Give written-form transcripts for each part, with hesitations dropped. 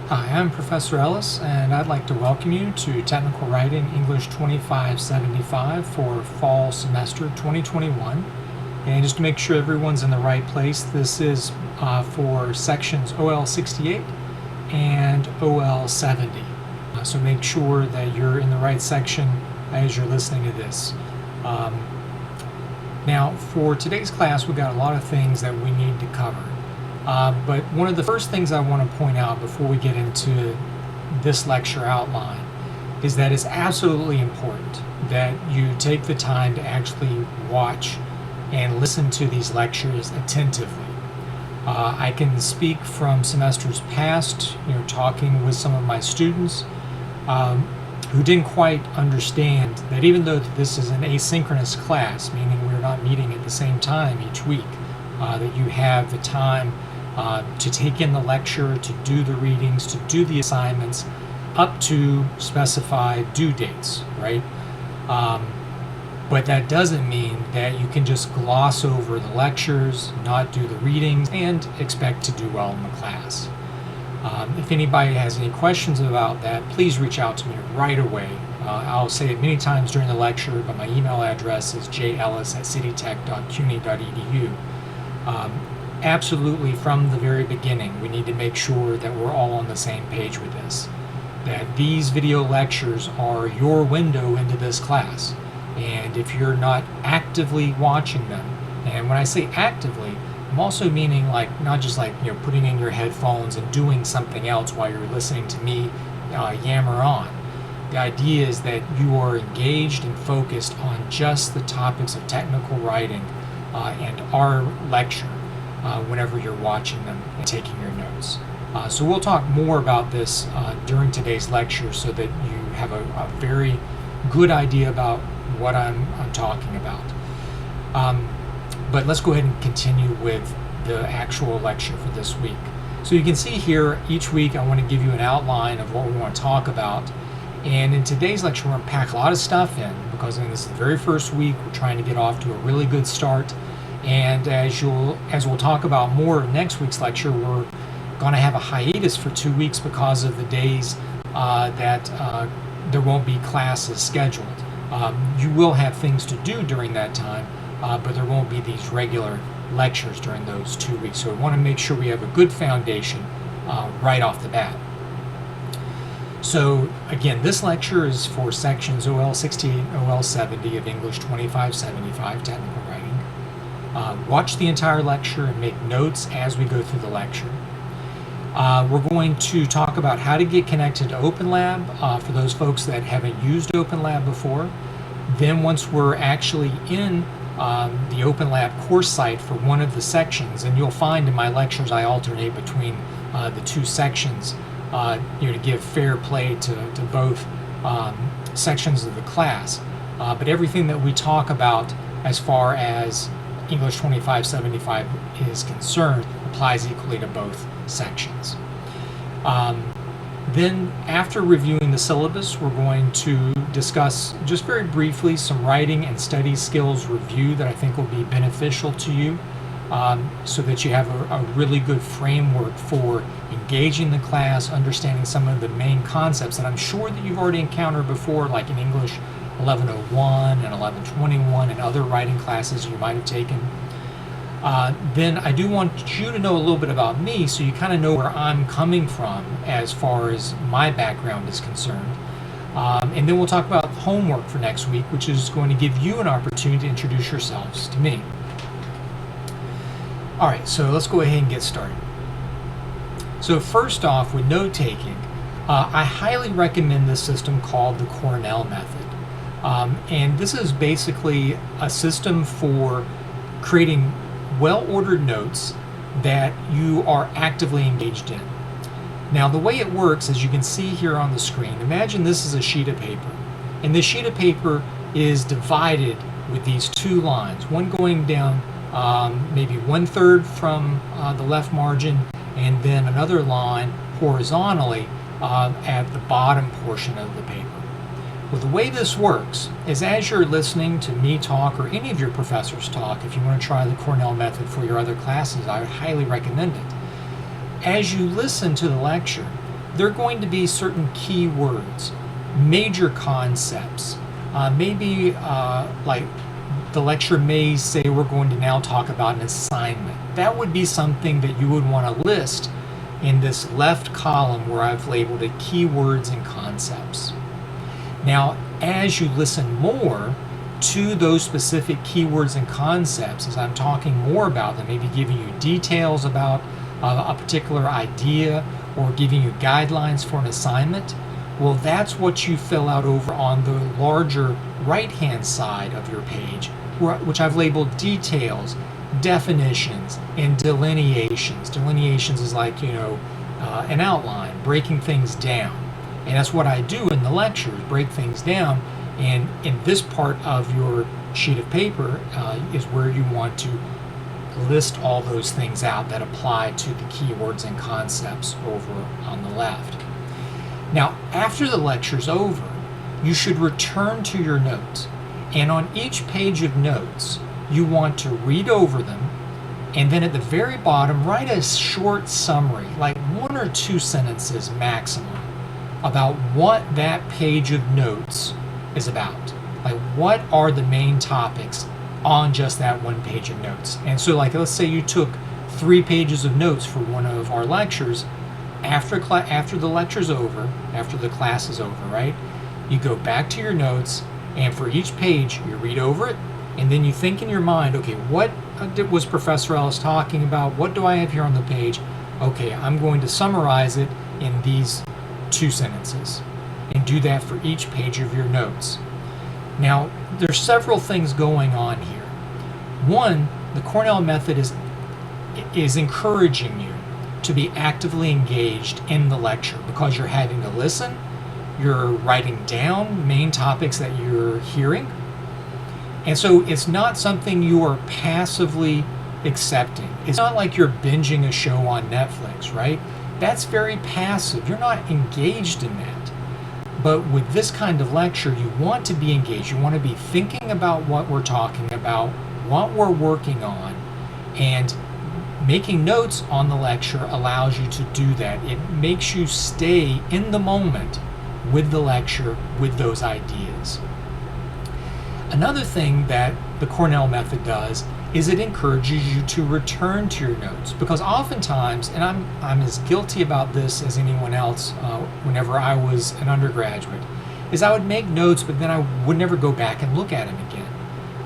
Hi, I'm Professor Ellis, and I'd like to welcome you to Technical Writing English 2575 for fall semester 2021. And just to make sure everyone's in the right place, this is for sections OL68 and OL70. So make sure that you're in the right section as you're listening to this. Now, for today's class, we've got a lot of things that we need to cover. But one of the first things I want to point out before we get into this lecture outline is that it's absolutely important that you take the time to actually watch and listen to these lectures attentively. I can speak from semesters past, talking with some of my students who didn't quite understand that even though this is an asynchronous class, meaning we're not meeting at the same time each week, that you have the time to take in the lecture, to do the readings, to do the assignments, up to specified due dates, right? But that doesn't mean that you can just gloss over the lectures, not do the readings, and expect to do well in the class. If anybody has any questions about that, please reach out to me right away. I'll say it many times during the lecture, but my email address is jellis@citytech.cuny.edu. Absolutely, from the very beginning, we need to make sure that we're all on the same page with this. That these video lectures are your window into this class. And if you're not actively watching them, and when I say actively, I'm also meaning not just putting in your headphones and doing something else while you're listening to me yammer on. The idea is that you are engaged and focused on just the topics of technical writing and our lecture whenever you're watching them and taking your notes. So we'll talk more about this during today's lecture so that you have a very good idea about what I'm talking about. But let's go ahead and continue with the actual lecture for this week. So you can see here, each week I want to give you an outline of what we want to talk about. And in today's lecture, we're going to pack a lot of stuff in because this is the very first week. We're trying to get off to a really good start. And as we'll talk about more next week's lecture, we're going to have a hiatus for 2 weeks because of the days that there won't be classes scheduled. You will have things to do during that time, but there won't be these regular lectures during those 2 weeks. So we want to make sure we have a good foundation right off the bat. So again, this lecture is for sections OL68 and OL70 of English 2575 Technical Writing. Watch the entire lecture and make notes as we go through the lecture. We're going to talk about how to get connected to OpenLab for those folks that haven't used OpenLab before. Then once we're actually in the OpenLab course site for one of the sections, and you'll find in my lectures I alternate between the two sections to give fair play to both sections of the class. But everything that we talk about as far as English 2575 is concerned applies equally to both sections. Then after reviewing the syllabus, we're going to discuss just very briefly some writing and study skills review that I think will be beneficial to you so that you have a really good framework for engaging the class, understanding some of the main concepts that I'm sure that you've already encountered before, like in English 1101 and 1121 and other writing classes you might have taken. Then I do want you to know a little bit about me so you kind of know where I'm coming from as far as my background is concerned. And then we'll talk about homework for next week, which is going to give you an opportunity to introduce yourselves to me. All right, so let's go ahead and get started. So first off, with note-taking, I highly recommend this system called the Cornell method. And this is basically a system for creating well-ordered notes that you are actively engaged in. Now, the way it works, as you can see here on the screen, imagine this is a sheet of paper. And this sheet of paper is divided with these two lines, one going down maybe 1/3 from the left margin, and then another line horizontally at the bottom portion of the paper. Well, the way this works is as you're listening to me talk or any of your professors talk, if you want to try the Cornell method for your other classes, I would highly recommend it. As you listen to the lecture, there are going to be certain keywords, major concepts. Maybe like the lecture may say we're going to now talk about an assignment. That would be something that you would want to list in this left column where I've labeled it keywords and concepts. Now, as you listen more to those specific keywords and concepts, as I'm talking more about them, maybe giving you details about a particular idea or giving you guidelines for an assignment, well, that's what you fill out over on the larger right-hand side of your page, which I've labeled details, definitions, and delineations. Delineations is like, an outline, breaking things down. And that's what I do in the lectures, break things down. And in this part of your sheet of paper is where you want to list all those things out that apply to the keywords and concepts over on the left. Now, after the lecture's over, you should return to your notes. And on each page of notes, you want to read over them, and then at the very bottom, write a short summary, like 1 or 2 sentences maximum, about what that page of notes is about. Like, what are the main topics on just that one page of notes? And so, like, let's say you took 3 pages of notes for one of our lectures. After the lecture's over, after the class is over, right? You go back to your notes, and for each page, you read over it, and then you think in your mind, okay, what was Professor Ellis talking about? What do I have here on the page? Okay, I'm going to summarize it in these 2 sentences, and do that for each page of your notes. Now, there's several things going on here. One, the Cornell method is encouraging you to be actively engaged in the lecture because you're having to listen, you're writing down main topics that you're hearing, and so it's not something you are passively accepting. It's not like you're binging a show on Netflix, right? That's very passive. You're not engaged in that. But with this kind of lecture, you want to be engaged. You want to be thinking about what we're talking about, what we're working on, and making notes on the lecture allows you to do that. It makes you stay in the moment with the lecture, with those ideas. Another thing that the Cornell method does is it encourages you to return to your notes, because oftentimes, and I'm as guilty about this as anyone else whenever I was an undergraduate, is I would make notes, but then I would never go back and look at them again.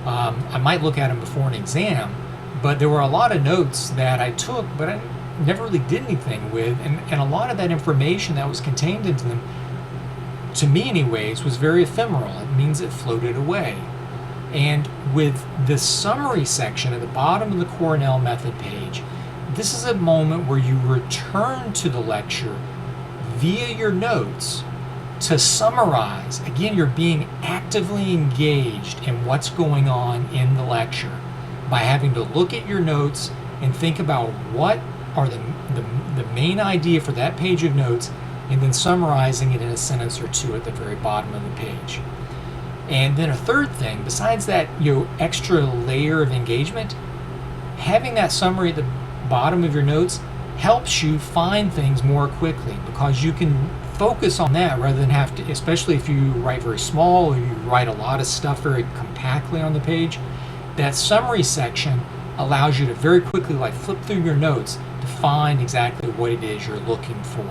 I might look at them before an exam, but there were a lot of notes that I took, but I never really did anything with, and a lot of that information that was contained into them, to me anyways, was very ephemeral. It means it floated away. And with the summary section at the bottom of the Cornell method page, this is a moment where you return to the lecture via your notes to summarize. Again, you're being actively engaged in what's going on in the lecture by having to look at your notes and think about what are the main idea for that page of notes, and then summarizing it in a sentence or 2 at the very bottom of the page. And then a third thing, besides that extra layer of engagement, having that summary at the bottom of your notes helps you find things more quickly, because you can focus on that rather than have to, especially if you write very small or you write a lot of stuff very compactly on the page. That summary section allows you to very quickly flip through your notes to find exactly what it is you're looking for.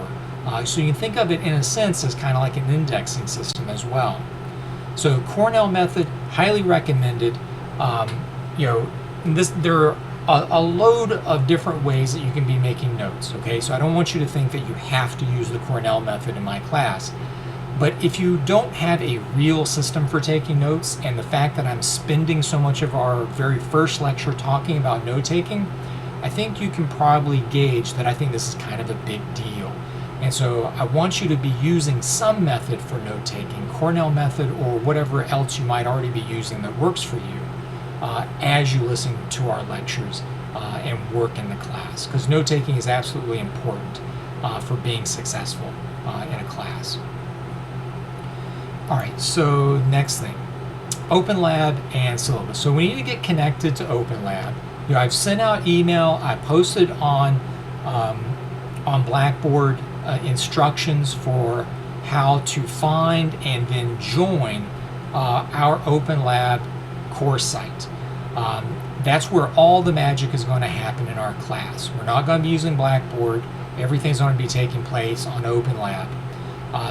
So you can think of it in a sense as kind of like an indexing system as well. So Cornell method, highly recommended. There are a load of different ways that you can be making notes. Okay, so I don't want you to think that you have to use the Cornell method in my class. But if you don't have a real system for taking notes, and the fact that I'm spending so much of our very first lecture talking about note-taking, I think you can probably gauge that I think this is kind of a big deal. And so I want you to be using some method for note-taking, Cornell method or whatever else you might already be using that works for you as you listen to our lectures and work in the class. Because note-taking is absolutely important for being successful in a class. All right, so next thing, OpenLab and Syllabus. So we need to get connected to OpenLab. I've sent out email, I posted on Blackboard instructions for how to find and then join our OpenLab course site. That's where all the magic is going to happen in our class. We're not going to be using Blackboard. Everything's going to be taking place on OpenLab.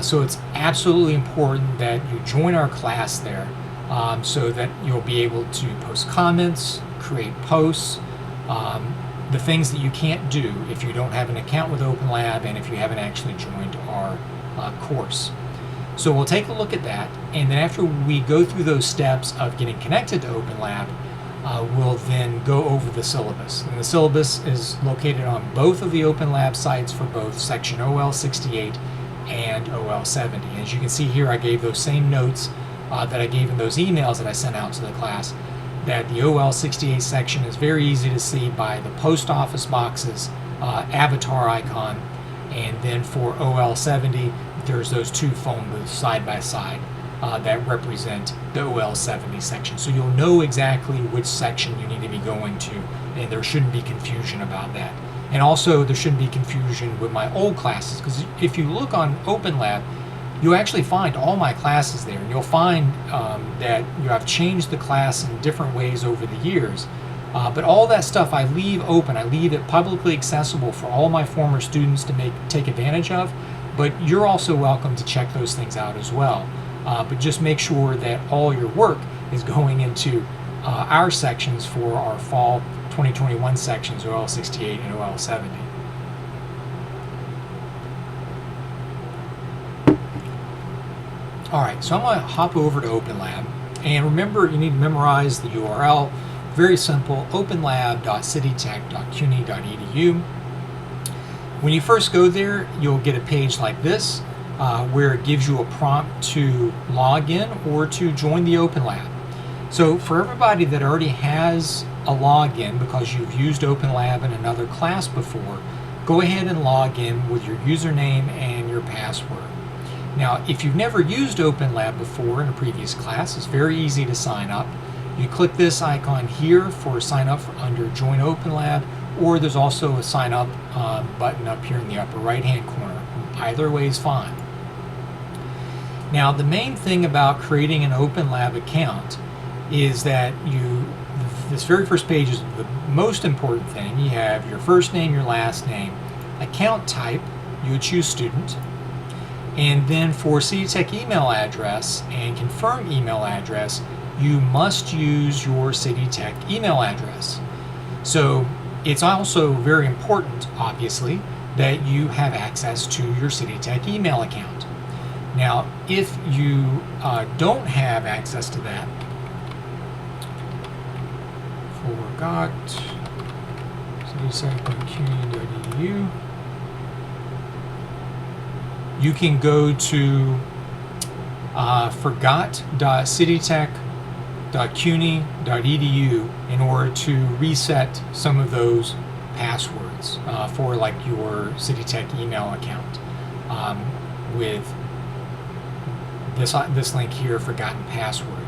So it's absolutely important that you join our class there so that you'll be able to post comments, create posts, the things that you can't do if you don't have an account with OpenLab and if you haven't actually joined our course. So we'll take a look at that, and then after we go through those steps of getting connected to OpenLab, we'll then go over the syllabus. And the syllabus is located on both of the OpenLab sites for both section OL68 and OL70. As you can see here, I gave those same notes that I gave in those emails that I sent out to the class, that the OL68 section is very easy to see by the post office boxes avatar icon, and then for OL70 there's those two phone booths side by side that represent the OL70 section. So you'll know exactly which section you need to be going to, and there shouldn't be confusion about that. And also there shouldn't be confusion with my old classes, because if you look on OpenLab, you'll actually find all my classes there, and you'll find that I've changed the class in different ways over the years. But all that stuff I leave open. I leave it publicly accessible for all my former students to take advantage of, but you're also welcome to check those things out as well. But just make sure that all your work is going into our sections for our fall 2021 sections, OL68 and OL70. Alright, so I'm going to hop over to OpenLab, and remember, you need to memorize the URL. Very simple, openlab.citytech.cuny.edu. When you first go there, you'll get a page like this where it gives you a prompt to log in or to join the OpenLab. So for everybody that already has a login because you've used OpenLab in another class before, go ahead and log in with your username and your password. Now, if you've never used OpenLab before in a previous class, it's very easy to sign up. You click this icon here for sign up under Join OpenLab, or there's also a sign up button up here in the upper right hand corner. Either way is fine. Now, the main thing about creating an OpenLab account is that this very first page is the most important thing. You have your first name, your last name, account type, you would choose student, and then for CityTech email address and confirm email address, you must use your CityTech email address. So it's also very important, obviously, that you have access to your CityTech email account. Now, if you don't have access to that, forgot citytech.cuny.edu, you can go to forgot.citytech.cuny.edu in order to reset some of those passwords for like your CityTech email account with this link here, forgotten password.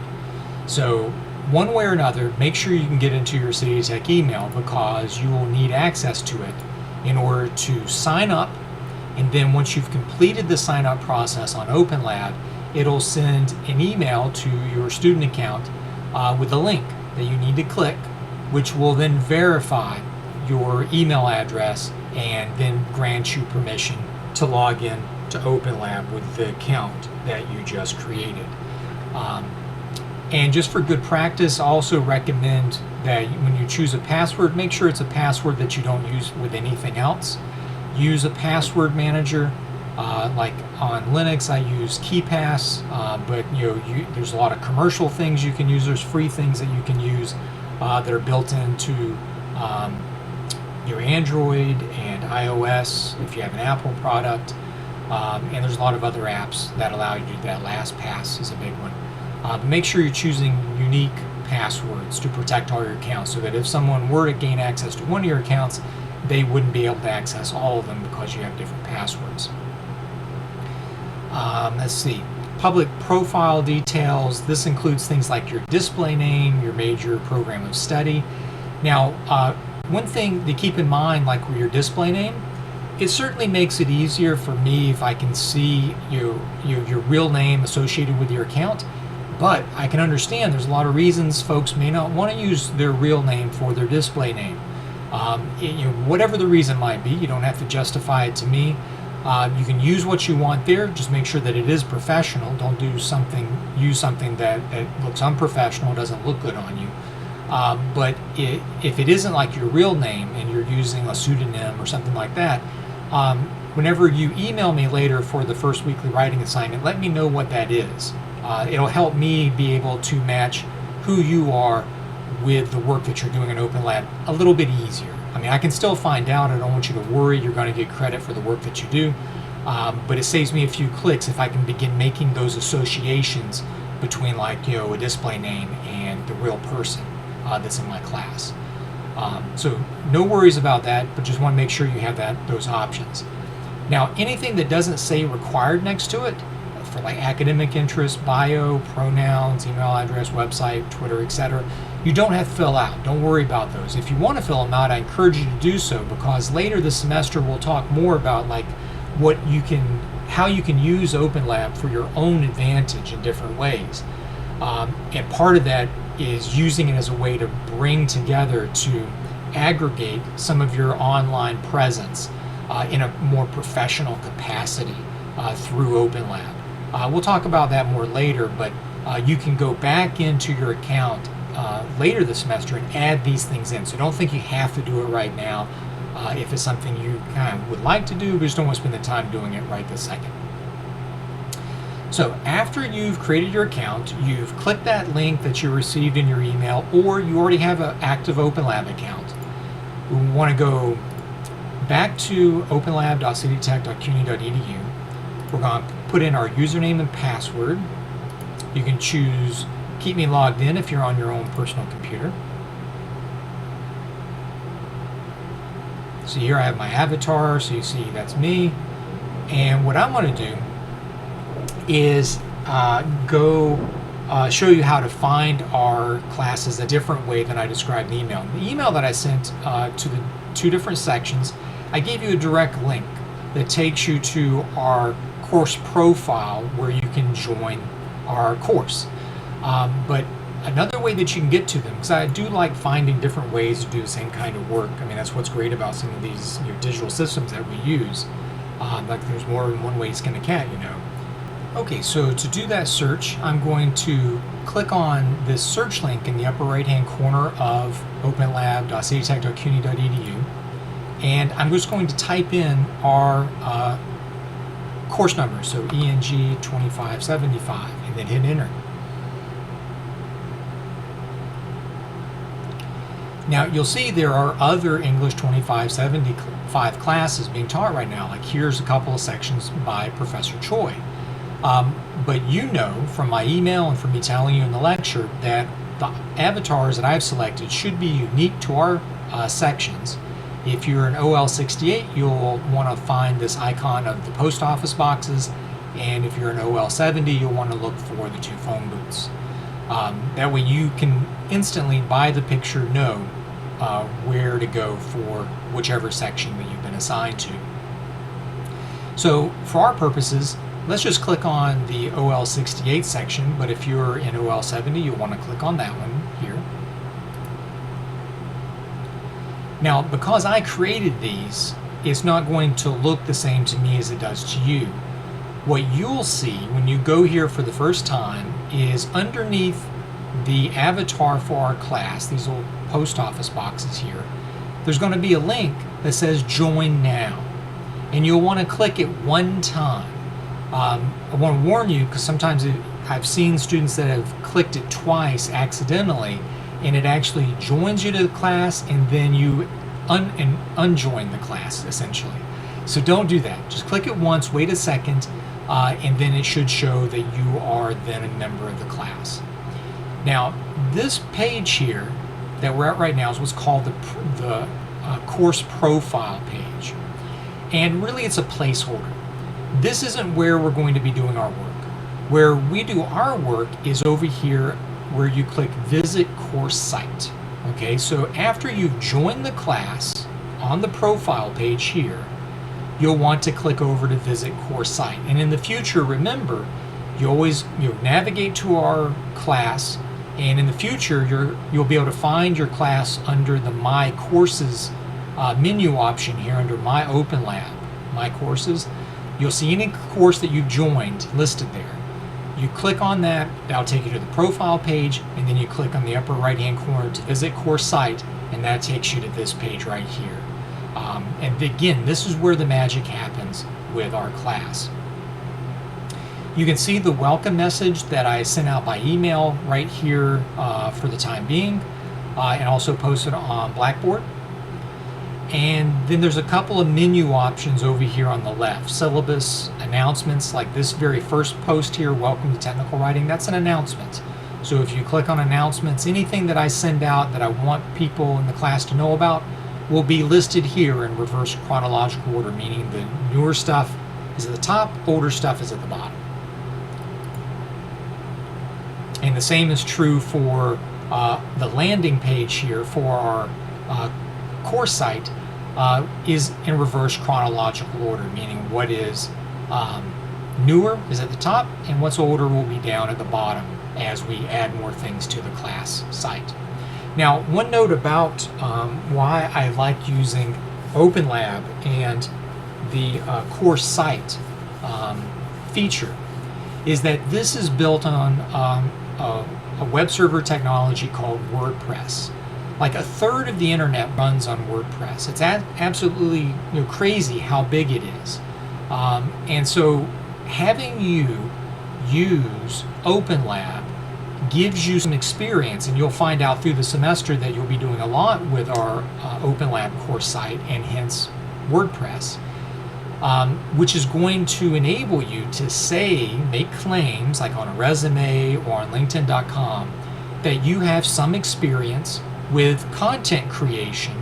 So one way or another, make sure you can get into your CityTech email, because you will need access to it in order to sign up. And then once you've completed the sign up process on OpenLab, it'll send an email to your student account with a link that you need to click, which will then verify your email address and then grant you permission to log in to OpenLab with the account that you just created. And just for good practice, I also recommend that when you choose a password, make sure it's a password that you don't use with anything else. Use a password manager. Like on Linux, I use KeePass, but there's a lot of commercial things you can use. There's free things that you can use that are built into your Android and iOS if you have an Apple product. And there's a lot of other apps that allow you to do that. LastPass is a big one. But make sure you're choosing unique passwords to protect all your accounts, so that if someone were to gain access to one of your accounts, they wouldn't be able to access all of them because you have different passwords. Let's see. Public profile details. This includes things like your display name, your major program of study. Now, one thing to keep in mind, like with your display name, it certainly makes it easier for me if I can see your real name associated with your account, but I can understand there's a lot of reasons folks may not want to use their real name for their display name. Whatever the reason might be, you don't have to justify it to me. You can use what you want there, just make sure that it is professional. Don't use something that looks unprofessional, doesn't look good on you. But if it isn't like your real name and you're using a pseudonym or something like that, whenever you email me later for the first weekly writing assignment, let me know what that is. It'll help me be able to match who you are with the work that you're doing in OpenLab a little bit easier. I mean, I can still find out. I don't want you to worry. You're going to get credit for the work that you do. But it saves me a few clicks if I can begin making those associations between, like, a display name and the real person that's in my class. So no worries about that, but just want to make sure you have those options. Now, anything that doesn't say required next to it, for like academic interest, bio, pronouns, email address, website, Twitter, etc., you don't have to fill out. Don't worry about those. If you want to fill them out, I encourage you to do so, because later this semester we'll talk more about like how you can use OpenLab for your own advantage in different ways. And part of that is using it as a way to bring together, to aggregate some of your online presence in a more professional capacity through OpenLab. We'll talk about that more later, but you can go back into your account later this semester and add these things in. So don't think you have to do it right now if it's something you kind of would like to do, but just don't want to spend the time doing it right this second. So after you've created your account, you've clicked that link that you received in your email, or you already have an active OpenLab account. We want to go back to openlab.citytech.cuny.edu. We're going to put in our username and password. You can choose Keep Me Logged In if you're on your own personal computer. So here I have my avatar, so you see that's me. And what I'm going to do is show you how to find our classes a different way than I described in the email. The email that I sent to the two different sections, I gave you a direct link that takes you to our course profile where you can join our course. But another way that you can get to them, because I do like finding different ways to do the same kind of work. I mean, that's what's great about some of these digital systems that we use. Like there's more than one way to skin a cat, Okay, so to do that search, I'm going to click on this search link in the upper right-hand corner of openlab.citytech.cuny.edu, and I'm just going to type in our course number, so ENG2575, and then hit enter. Now you'll see there are other English 2575 classes being taught right now. Like here's a couple of sections by Professor Choi. But from my email and from me telling you in the lecture that the avatars that I've selected should be unique to our sections. If you're an OL68, you'll want to find this icon of the post office boxes, and if you're an OL70, you'll want to look for the two phone booths. That way you can instantly, by the picture, know where to go for whichever section that you've been assigned to. So for our purposes, let's just click on the OL68 section, but if you're in OL70, you'll want to click on that one here. Now, because I created these, it's not going to look the same to me as it does to you. What you'll see when you go here for the first time is underneath the avatar for our class, these little post office boxes here, there's going to be a link that says Join Now, and you'll want to click it one time. I want to warn you, because sometimes I've seen students that have clicked it twice accidentally, and it actually joins you to the class, and then you unjoin the class, essentially. So don't do that. Just click it once, wait a second, and then it should show that you are then a member of the class. Now, this page here that we're at right now is what's called the course profile page. And really it's a placeholder. This isn't where we're going to be doing our work. Where we do our work is over here where you click Visit Course Site. Okay, so after you've joined the class on the profile page here, you'll want to click over to Visit Course Site. And in the future, remember, you navigate to our class, and in the future, you'll be able to find your class under the My Courses menu option here under My OpenLab, My Courses. You'll see any course that you've joined listed there. You click on that, that'll take you to the profile page, and then you click on the upper right-hand corner to Visit Course Site, and that takes you to this page right here. And again, this is where the magic happens with our class. You can see the welcome message that I sent out by email right here for the time being, and also posted on Blackboard. And then there's a couple of menu options over here on the left. Syllabus, announcements, like this very first post here, Welcome to Technical Writing, that's an announcement. So if you click on announcements, anything that I send out that I want people in the class to know about will be listed here in reverse chronological order, meaning the newer stuff is at the top, older stuff is at the bottom. And the same is true for the landing page here for our course site is in reverse chronological order, meaning what is newer is at the top and what's older will be down at the bottom as we add more things to the class site. Now, one note about why I like using OpenLab and the course site feature is that this is built on a web server technology called WordPress. Like a third of the internet runs on WordPress. It's absolutely crazy how big it is. And so having you use OpenLab gives you some experience, and you'll find out through the semester that you'll be doing a lot with our OpenLab course site and hence WordPress, which is going to enable you to make claims like on a resume or on LinkedIn.com that you have some experience with content creation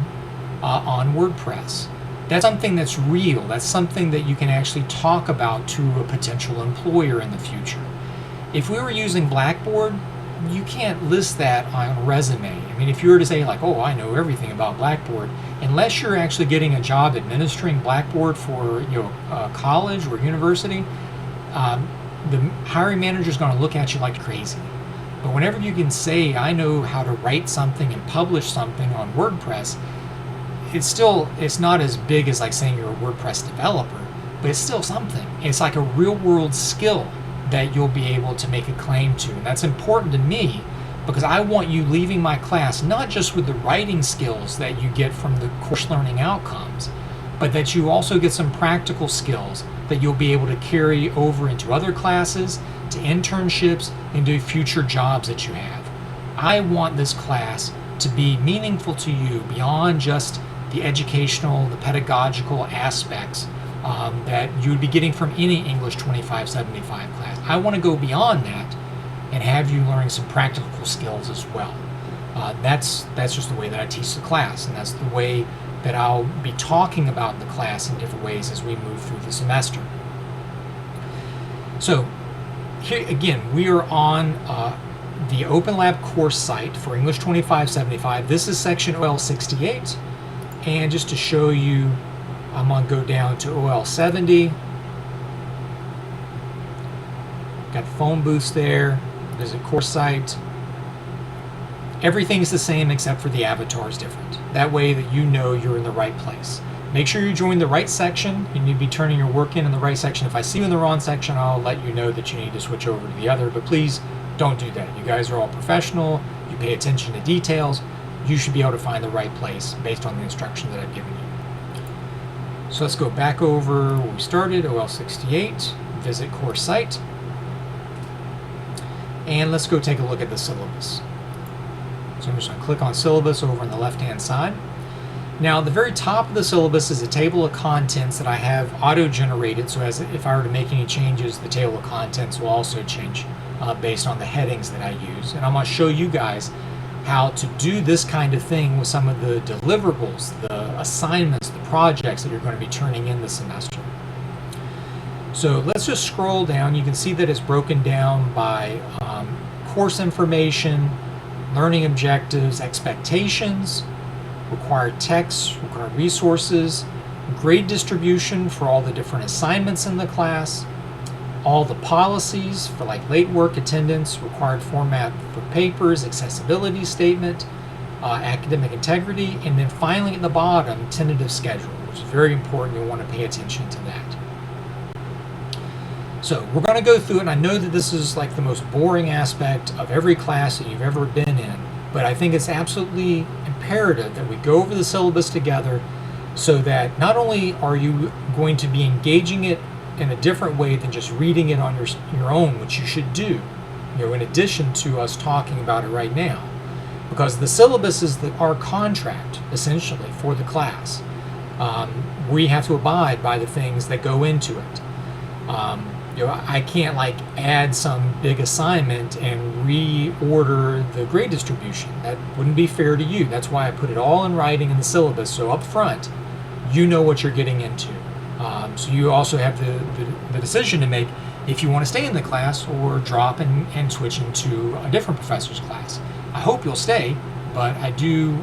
on WordPress. That's something that's real. That's something that you can actually talk about to a potential employer in the future. If we were using Blackboard, you can't list that on a resume. I mean, if you were to say like, oh, I know everything about Blackboard, unless you're actually getting a job administering Blackboard for college or university, the hiring manager is going to look at you like crazy. But whenever you can say, I know how to write something and publish something on WordPress, it's not as big as like saying you're a WordPress developer, but it's still something. It's like a real world skill that you'll be able to make a claim to. And that's important to me because I want you leaving my class not just with the writing skills that you get from the course learning outcomes, but that you also get some practical skills that you'll be able to carry over into other classes, to internships, and to future jobs that you have. I want this class to be meaningful to you beyond just the educational, the pedagogical aspects that you would be getting from any English 2575 class. I want to go beyond that and have you learning some practical skills as well. That's just the way that I teach the class, and that's the way that I'll be talking about the class in different ways as we move through the semester. So here again, we are on the OpenLab course site for English 2575. This is section OL68, and just to show you, I'm going to go down to OL70. Got phone booths there. There's a course site. Everything's the same except for the avatar is different. That way that you know you're in the right place. Make sure you join the right section. You need to be turning your work in the right section. If I see you in the wrong section, I'll let you know that you need to switch over to the other, but please don't do that. You guys are all professional. You pay attention to details. You should be able to find the right place based on the instruction that I've given you. So let's go back over where we started, OL68, visit course site, and let's go take a look at the syllabus. So I'm just going to click on syllabus over on the left-hand side. Now, the very top of the syllabus is a table of contents that I have auto-generated, so if I were to make any changes, the table of contents will also change based on the headings that I use. And I'm going to show you guys how to do this kind of thing with some of the deliverables, the assignments, the projects that you're going to be turning in this semester. So let's just scroll down. You can see that it's broken down by course information, learning objectives, expectations, required texts, required resources, grade distribution for all the different assignments in the class, all the policies for like late work attendance, required format for papers, accessibility statement, academic integrity, and then finally at the bottom, tentative schedule, which is very important. You'll want to pay attention to that. So we're going to go through it, and I know that this is like the most boring aspect of every class that you've ever been in, but I think it's absolutely imperative that we go over the syllabus together so that not only are you going to be engaging it in a different way than just reading it on your own, which you should do, in addition to us talking about it right now, because the syllabus is our contract, essentially, for the class. We have to abide by the things that go into it. I can't like add some big assignment and reorder the grade distribution. That wouldn't be fair to you. That's why I put it all in writing in the syllabus, so up front, you know what you're getting into. So you also have the decision to make if you want to stay in the class or drop and switch into a different professor's class. I hope you'll stay, but I do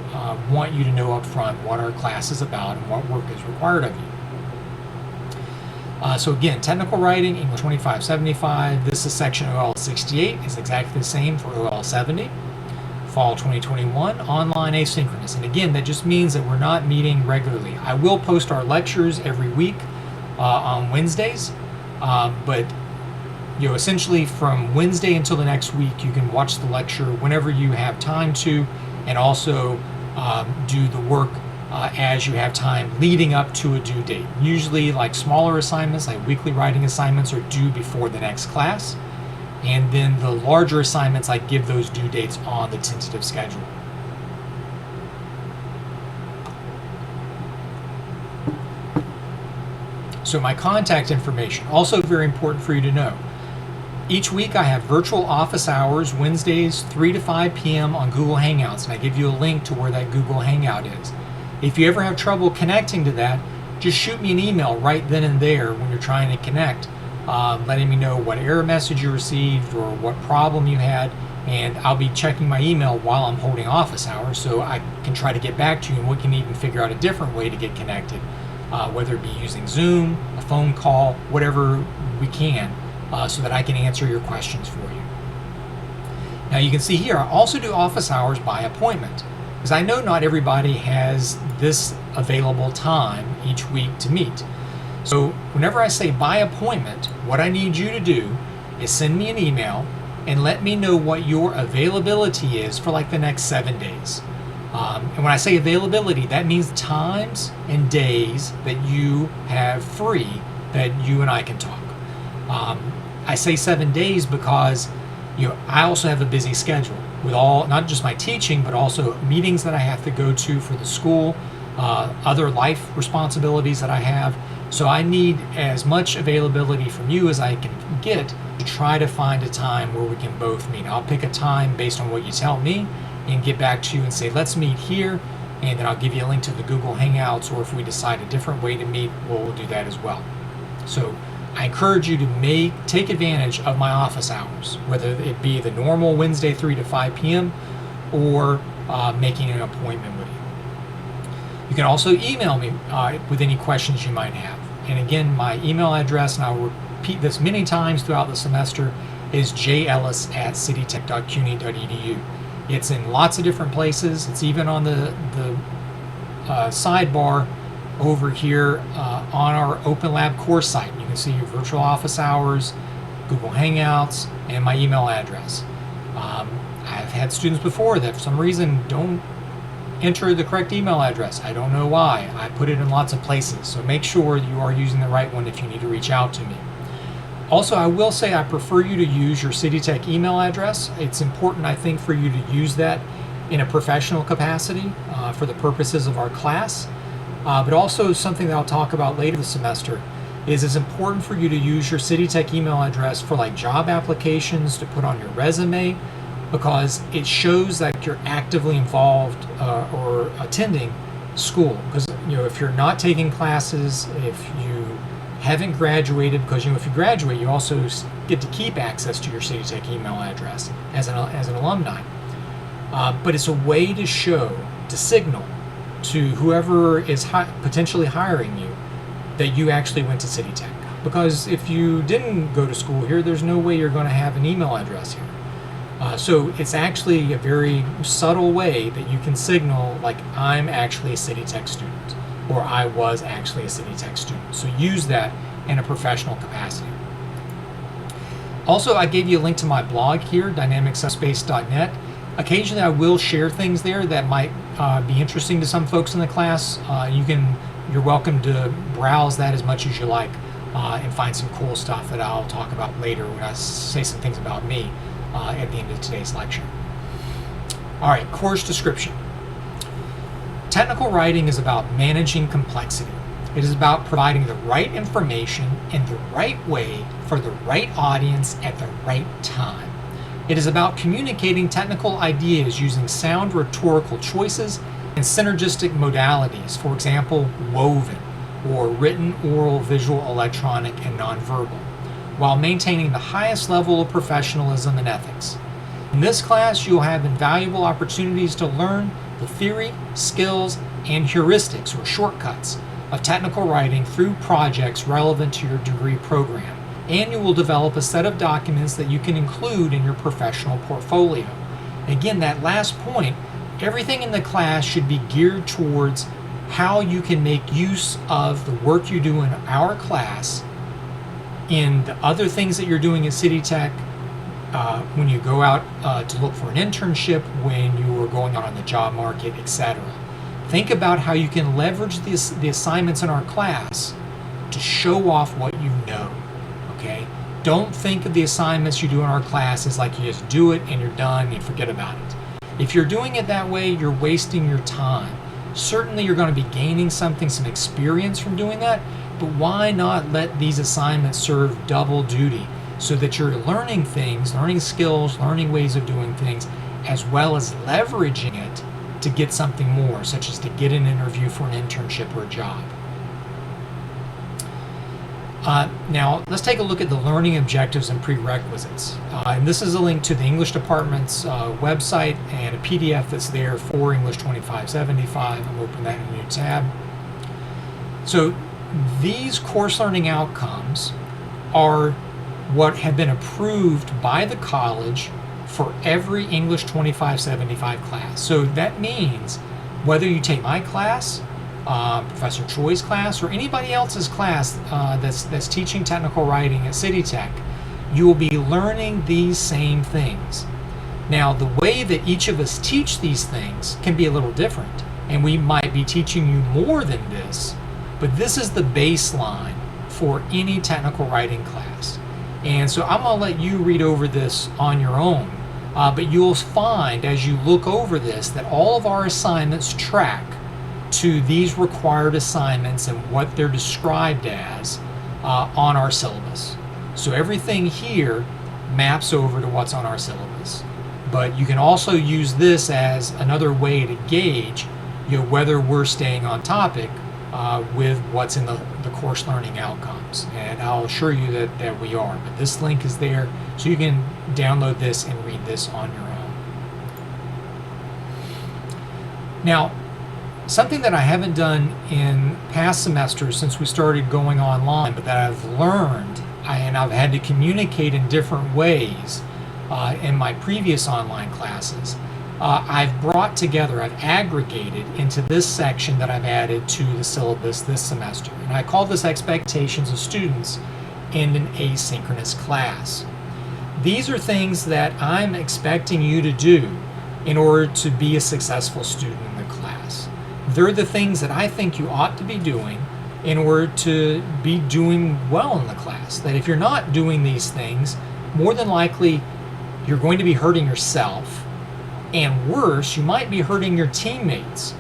want you to know up front what our class is about and what work is required of you. So again, technical writing, ENG2575. This is section OL68. It's exactly the same for OL70. Fall 2021, online asynchronous. And again, that just means that we're not meeting regularly. I will post our lectures every week on Wednesdays, but essentially from Wednesday until the next week, you can watch the lecture whenever you have time to, and also do the work as you have time leading up to a due date. Usually like smaller assignments, like weekly writing assignments, are due before the next class. And then the larger assignments, I give those due dates on the tentative schedule. So my contact information, also very important for you to know. Each week I have virtual office hours, Wednesdays 3 to 5 p.m. on Google Hangouts, and I give you a link to where that Google Hangout is. If you ever have trouble connecting to that, just shoot me an email right then and there when you're trying to connect, letting me know what error message you received or what problem you had, and I'll be checking my email while I'm holding office hours so I can try to get back to you, and we can even figure out a different way to get connected, whether it be using Zoom, a phone call, whatever we can, so that I can answer your questions for you. Now you can see here, I also do office hours by appointment, because I know not everybody has this available time each week to meet. So whenever I say by appointment, what I need you to do is send me an email and let me know what your availability is for like the next 7 days. And when I say availability, that means times and days that you have free that you and I can talk. I say 7 days because I also have a busy schedule with not just my teaching, but also meetings that I have to go to for the school, other life responsibilities that I have. So I need as much availability from you as I can get to try to find a time where we can both meet. I'll pick a time based on what you tell me and get back to you and say, let's meet here, and then I'll give you a link to the Google Hangouts, or if we decide a different way to meet, we'll do that as well. So I encourage you to take advantage of my office hours, whether it be the normal Wednesday 3 to 5 p.m. or making an appointment with you. You can also email me with any questions you might have. And again, my email address, and I'll repeat this many times throughout the semester, is jellis@citytech.cuny.edu. It's in lots of different places. It's even on the sidebar over here on our OpenLab course site. You can see your virtual office hours, Google Hangouts, and my email address. I've had students before that for some reason don't enter the correct email address. I don't know why. I put it in lots of places, so make sure you are using the right one if you need to reach out to me. Also, I will say I prefer you to use your CityTech email address. It's important, I think, for you to use that in a professional capacity for the purposes of our class. But also something that I'll talk about later this semester is it's important for you to use your CityTech email address for like job applications to put on your resume, because it shows that you're actively involved or attending school. Because if you're not taking classes, if you haven't graduated, because if you graduate, you also get to keep access to your CityTech email address as an alumni. But it's a way to signal to whoever is potentially hiring you that you actually went to City Tech. Because if you didn't go to school here, there's no way you're going to have an email address here. So it's actually a very subtle way that you can signal, like, I'm actually a City Tech student, or I was actually a City Tech student. So use that in a professional capacity. Also, I gave you a link to my blog here, dynamicsubspace.net. Occasionally I will share things there that might be interesting to some folks in the class. You're welcome to browse that as much as you like and find some cool stuff that I'll talk about later when I say some things about me at the end of today's lecture. All right, course description. Technical writing is about managing complexity. It is about providing the right information in the right way for the right audience at the right time. It is about communicating technical ideas using sound rhetorical choices and synergistic modalities, for example, woven, or written, oral, visual, electronic, and nonverbal, while maintaining the highest level of professionalism and ethics. In this class, you'll have invaluable opportunities to learn the theory, skills, and heuristics, or shortcuts, of technical writing through projects relevant to your degree program, and you will develop a set of documents that you can include in your professional portfolio. Again, that last point, everything in the class should be geared towards how you can make use of the work you do in our class in the other things that you're doing at City Tech, when you go out to look for an internship, when you are going out on the job market, etc. Think about how you can leverage the assignments in our class to show off what you know, okay? Don't think of the assignments you do in our class as like you just do it and you're done and you forget about it. If you're doing it that way, you're wasting your time. Certainly you're going to be gaining some experience from doing that, but why not let these assignments serve double duty so that you're learning things, learning skills, learning ways of doing things, as well as leveraging it to get something more, such as to get an interview for an internship or a job. Now, let's take a look at the learning objectives and prerequisites. And this is a link to the English department's website and a PDF that's there for English 2575. I'm opening that in a new tab. So these course learning outcomes are what have been approved by the college for every English 2575 class. So that means whether you take my class, Professor Choi's class, or anybody else's class that's teaching technical writing at City Tech, you will be learning these same things. Now, the way that each of us teach these things can be a little different, and we might be teaching you more than this, but this is the baseline for any technical writing class. And so I'm going to let you read over this on your own, but you'll find as you look over this that all of our assignments track to these required assignments and what they're described as on our syllabus. So everything here maps over to what's on our syllabus. But you can also use this as another way to gauge whether we're staying on topic with what's in the course learning outcomes. And I'll assure you that we are. But this link is there so you can download this and read this on your own. Now, something that I haven't done in past semesters since we started going online, but that I've learned and I've had to communicate in different ways in my previous online classes, I've brought together, I've aggregated into this section that I've added to the syllabus this semester. And I call this Expectations of Students in an Asynchronous Class. These are things that I'm expecting you to do in order to be a successful student in the class. They're the things that I think you ought to be doing in order to be doing well in the class. That if you're not doing these things, more than likely you're going to be hurting yourself, and worse, you might be hurting your teammates.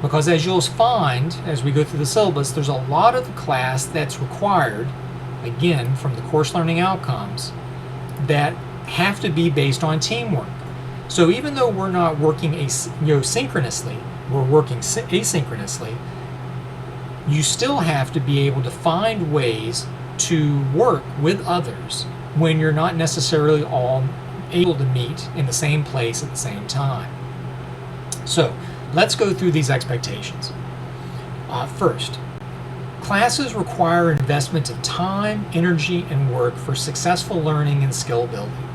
Because as you'll find as we go through the syllabus, there's a lot of the class that's required, again, from the course learning outcomes, that have to be based on teamwork. So even though we're not working synchronously, we're working asynchronously, you still have to be able to find ways to work with others when you're not necessarily all able to meet in the same place at the same time. So let's go through these expectations. First, Classes require investment of time, energy, and work for successful learning and skill building.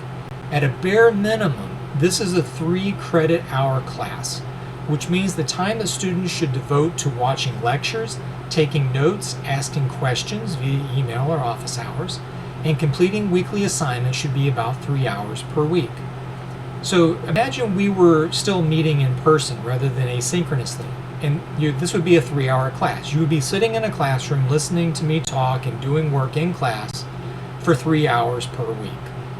At a bare minimum, this is a 3-credit-hour class, which means the time that students should devote to watching lectures, taking notes, asking questions via email or office hours, and completing weekly assignments should be about 3 hours per week. So imagine we were still meeting in person rather than asynchronously, and this would be a 3-hour class. You would be sitting in a classroom listening to me talk and doing work in class for 3 hours per week.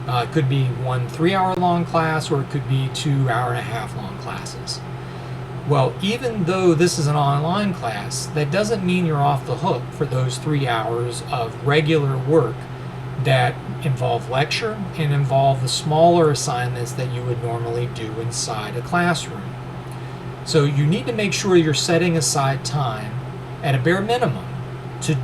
It could be one 3-hour long class, or it could be 2-hour-and-a-half long classes. Well, even though this is an online class, that doesn't mean you're off the hook for those 3 hours of regular work that involve lecture and involve the smaller assignments that you would normally do inside a classroom. So you need to make sure you're setting aside time at a bare minimum to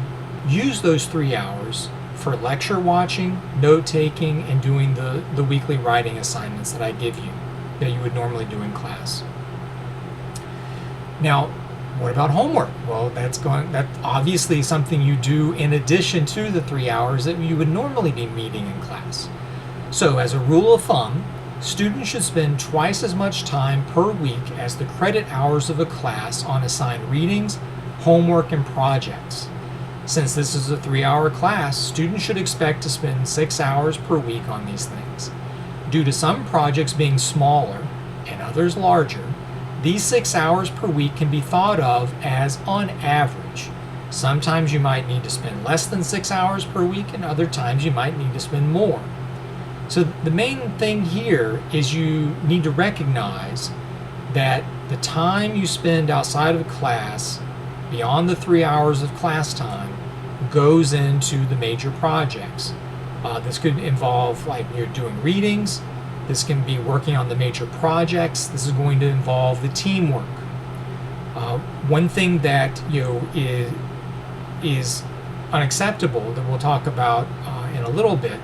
use those 3 hours for lecture watching, note-taking, and doing the weekly writing assignments that I give you that you would normally do in class. Now, what about homework? Well, that's obviously something you do in addition to the 3 hours that you would normally be meeting in class. So as a rule of thumb, students should spend twice as much time per week as the credit hours of a class on assigned readings, homework, and projects. Since this is a 3-hour class, students should expect to spend 6 hours per week on these things. Due to some projects being smaller and others larger, these 6 hours per week can be thought of as on average. Sometimes you might need to spend less than 6 hours per week, and other times you might need to spend more. So the main thing here is you need to recognize that the time you spend outside of class, beyond the 3 hours of class time, goes into the major projects. This could involve, like, you're doing readings. This can be working on the major projects. This is going to involve the teamwork. One thing that is unacceptable that we'll talk about in a little bit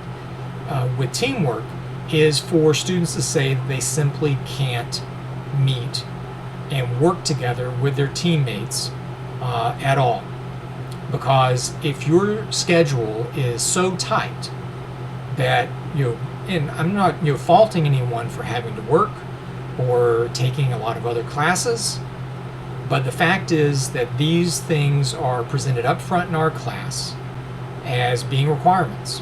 with teamwork is for students to say that they simply can't meet and work together with their teammates at all. Because if your schedule is so tight that and I'm not faulting anyone for having to work or taking a lot of other classes, but the fact is that these things are presented up front in our class as being requirements,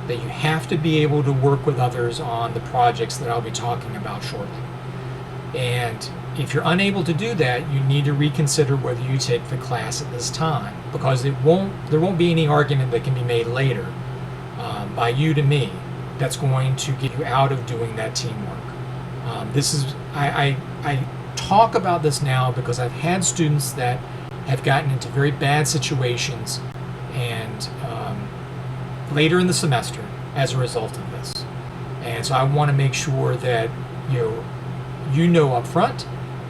that you have to be able to work with others on the projects that I'll be talking about shortly. And if you're unable to do that, you need to reconsider whether you take the class at this time, because there won't be any argument that can be made later by you to me that's going to get you out of doing that teamwork. I talk about this now because I've had students that have gotten into very bad situations and later in the semester as a result of this. And so I want to make sure that you know up front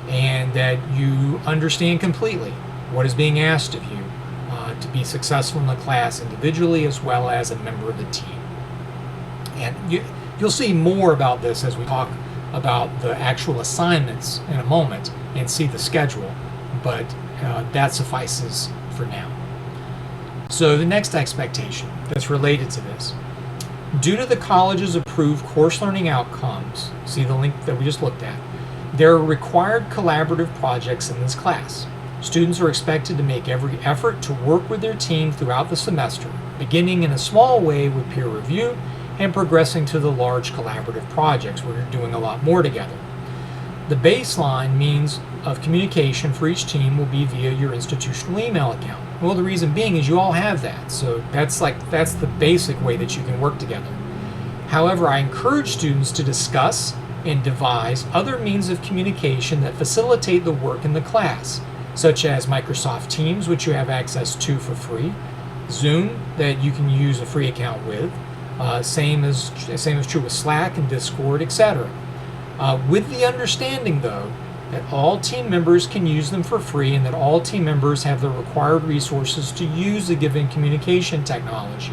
and that you understand completely what is being asked of you to be successful in the class individually as well as a member of the team. And you'll see more about this as we talk about the actual assignments in a moment and see the schedule, but that suffices for now. So the next expectation that's related to this. Due to the college's approved course learning outcomes, see the link that we just looked at, there are required collaborative projects in this class. Students are expected to make every effort to work with their team throughout the semester, beginning in a small way with peer review and progressing to the large collaborative projects where you're doing a lot more together. The baseline means of communication for each team will be via your institutional email account. Well, the reason being is you all have that, so that's the basic way that you can work together. However, I encourage students to discuss and devise other means of communication that facilitate the work in the class, such as Microsoft Teams, which you have access to for free, Zoom, that you can use a free account with, same is true with Slack and Discord, etc. With the understanding, though, that all team members can use them for free and that all team members have the required resources to use the given communication technology.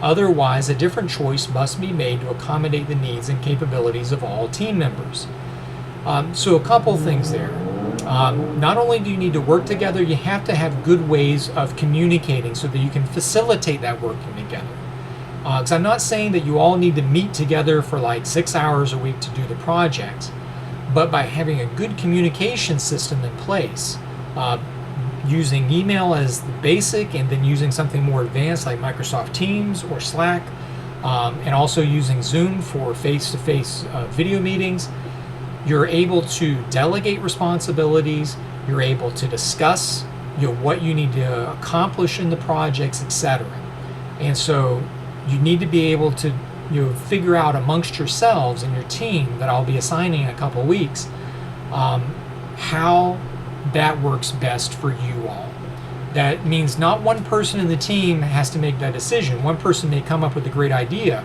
Otherwise, a different choice must be made to accommodate the needs and capabilities of all team members. So a couple things there. Not only do you need to work together, you have to have good ways of communicating so that you can facilitate that working together. Because I'm not saying that you all need to meet together for like 6 hours a week to do the projects, but by having a good communication system in place, using email as the basic and then using something more advanced like Microsoft Teams or Slack, and also using Zoom for face-to-face video meetings, you're able to delegate responsibilities, you're able to discuss what you need to accomplish in the projects, etc. And so you need to be able to figure out amongst yourselves and your team that I'll be assigning in a couple weeks how that works best for you all. That means not one person in the team has to make that decision. One person may come up with a great idea,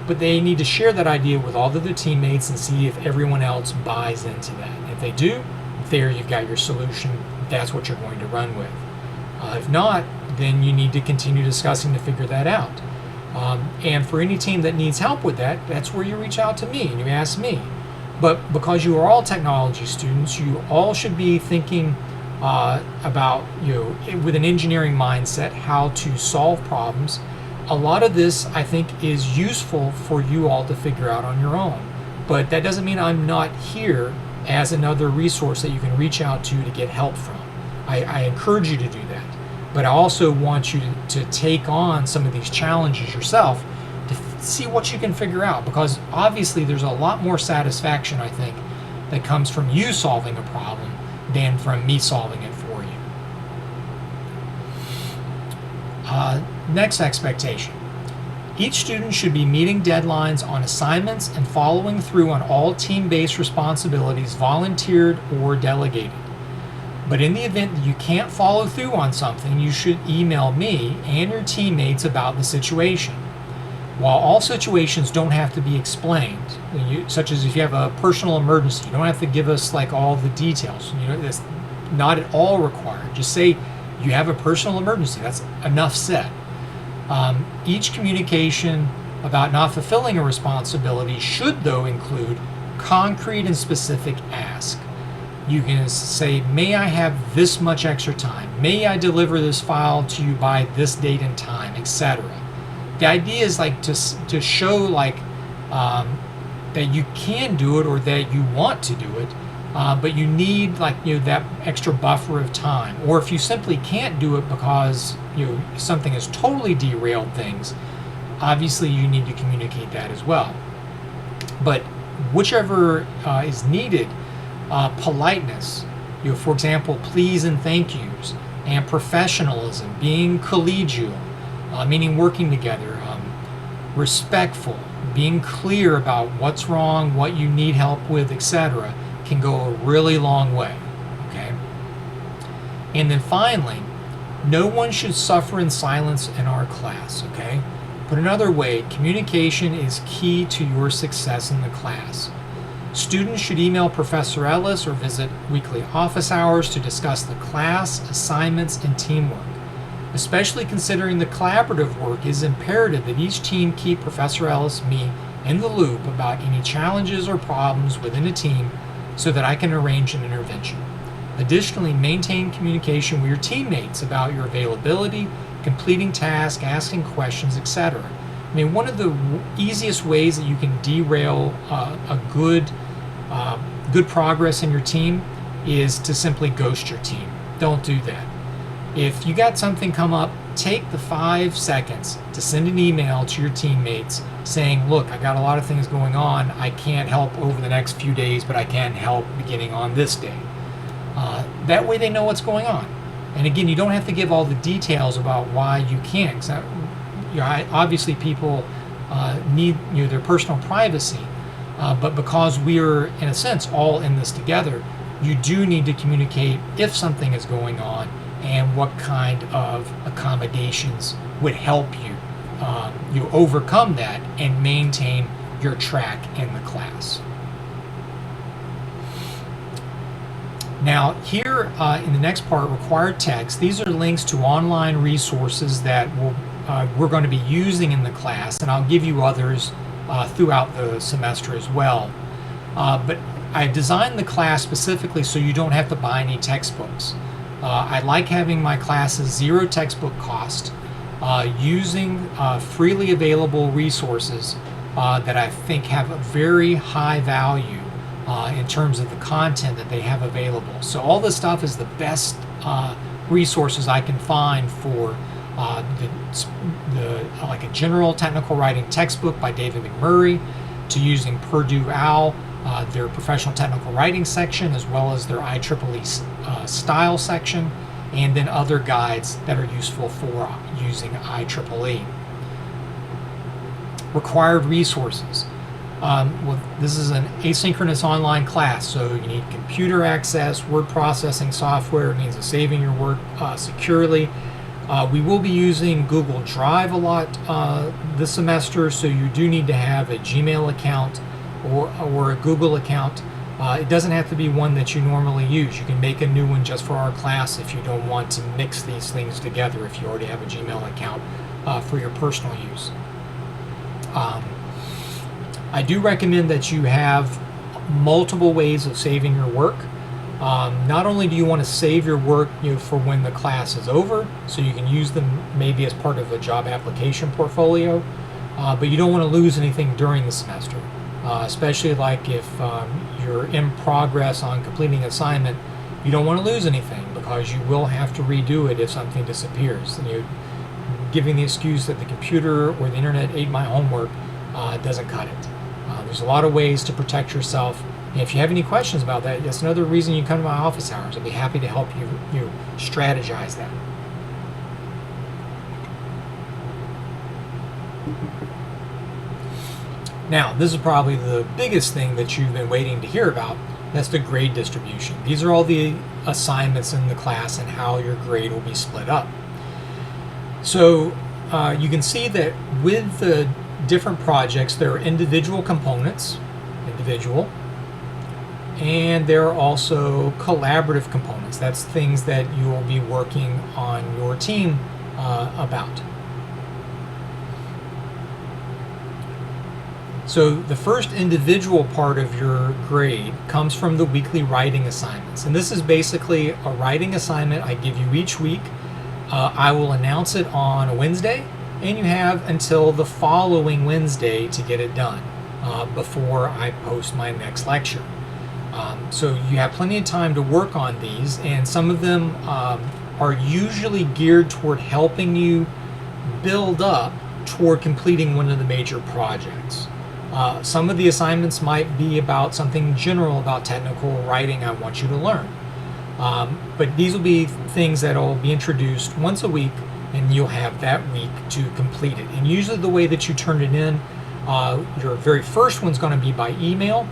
but they need to share that idea with all of their teammates and see if everyone else buys into that. If they do, there you've got your solution. That's what you're going to run with. If not, then you need to continue discussing to figure that out. And for any team that needs help with that, that's where you reach out to me and you ask me. But because you are all technology students, you all should be thinking about, with an engineering mindset, how to solve problems. A lot of this, I think, is useful for you all to figure out on your own. But that doesn't mean I'm not here as another resource that you can reach out to get help from. I encourage you to do that. But I also want you to take on some of these challenges yourself to see what you can figure out, because obviously there's a lot more satisfaction, I think, that comes from you solving a problem than from me solving it for you. Next expectation. Each student should be meeting deadlines on assignments and following through on all team-based responsibilities, volunteered or delegated. But in the event that you can't follow through on something, you should email me and your teammates about the situation. While all situations don't have to be explained, such as if you have a personal emergency, you don't have to give us like all the details. That's not at all required. Just say you have a personal emergency. That's enough said. Each communication about not fulfilling a responsibility should, though, include concrete and specific ask. You can say, may I have this much extra time? May I deliver this file to you by this date and time, etc. The idea is like to show like that you can do it or that you want to do it, but you need like that extra buffer of time. Or if you simply can't do it because something has totally derailed things, obviously you need to communicate that as well. But whichever is needed, politeness, for example, please and thank yous, and professionalism, being collegial, meaning working together, respectful, being clear about what's wrong, what you need help with, etc., can go a really long way. Okay. And then finally, no one should suffer in silence in our class. Okay. Put another way, communication is key to your success in the class. Students should email Professor Ellis or visit weekly office hours to discuss the class, assignments, and teamwork. Especially considering the collaborative work, it is imperative that each team keep Professor Ellis, me, in the loop about any challenges or problems within a team so that I can arrange an intervention. Additionally, maintain communication with your teammates about your availability, completing tasks, asking questions, etc. I mean, one of the easiest ways that you can derail a good progress in your team is to simply ghost your team. Don't do that. If you got something come up, take the 5 seconds to send an email to your teammates saying, look, I got a lot of things going on. I can't help over the next few days, but I can help beginning on this day. That way they know what's going on. And again, you don't have to give all the details about why you can't. Obviously people need their personal privacy, but because we are, in a sense, all in this together, you do need to communicate if something is going on and what kind of accommodations would help you overcome that and maintain your track in the class. Now here in the next part, required text, these are links to online resources that we're going to be using in the class, and I'll give you others throughout the semester as well. But I designed the class specifically so you don't have to buy any textbooks. I like having my classes zero textbook cost, using freely available resources that I think have a very high value in terms of the content that they have available. So all this stuff is the best resources I can find for like a general technical writing textbook by David McMurray, to using Purdue OWL, their professional technical writing section, as well as their IEEE style section, and then other guides that are useful for using IEEE. Required resources. Well, this is an asynchronous online class, so you need computer access, word processing software, means of saving your work securely. We will be using Google Drive a lot this semester, so you do need to have a Gmail account or a Google account. It doesn't have to be one that you normally use. You can make a new one just for our class if you don't want to mix these things together, if you already have a Gmail account for your personal use. I do recommend that you have multiple ways of saving your work. Not only do you want to save your work, for when the class is over, so you can use them maybe as part of a job application portfolio, but you don't want to lose anything during the semester, especially like if you're in progress on completing an assignment. You don't want to lose anything because you will have to redo it if something disappears. And giving the excuse that the computer or the internet ate my homework doesn't cut it. There's a lot of ways to protect yourself. And if you have any questions about that, that's another reason you come to my office hours. I'll be happy to help you strategize that. Now, this is probably the biggest thing that you've been waiting to hear about. That's the grade distribution. These are all the assignments in the class and how your grade will be split up. So you can see that with the different projects, there are individual components, and there are also collaborative components. That's things that you will be working on your team about. So the first individual part of your grade comes from the weekly writing assignments. And this is basically a writing assignment I give you each week. I will announce it on a Wednesday, and you have until the following Wednesday to get it done before I post my next lecture. So you have plenty of time to work on these, and some of them are usually geared toward helping you build up toward completing one of the major projects. Some of the assignments might be about something general about technical writing I want you to learn. But these will be things that will be introduced once a week, and you'll have that week to complete it. And usually the way that you turn it in, your very first one's going to be by email,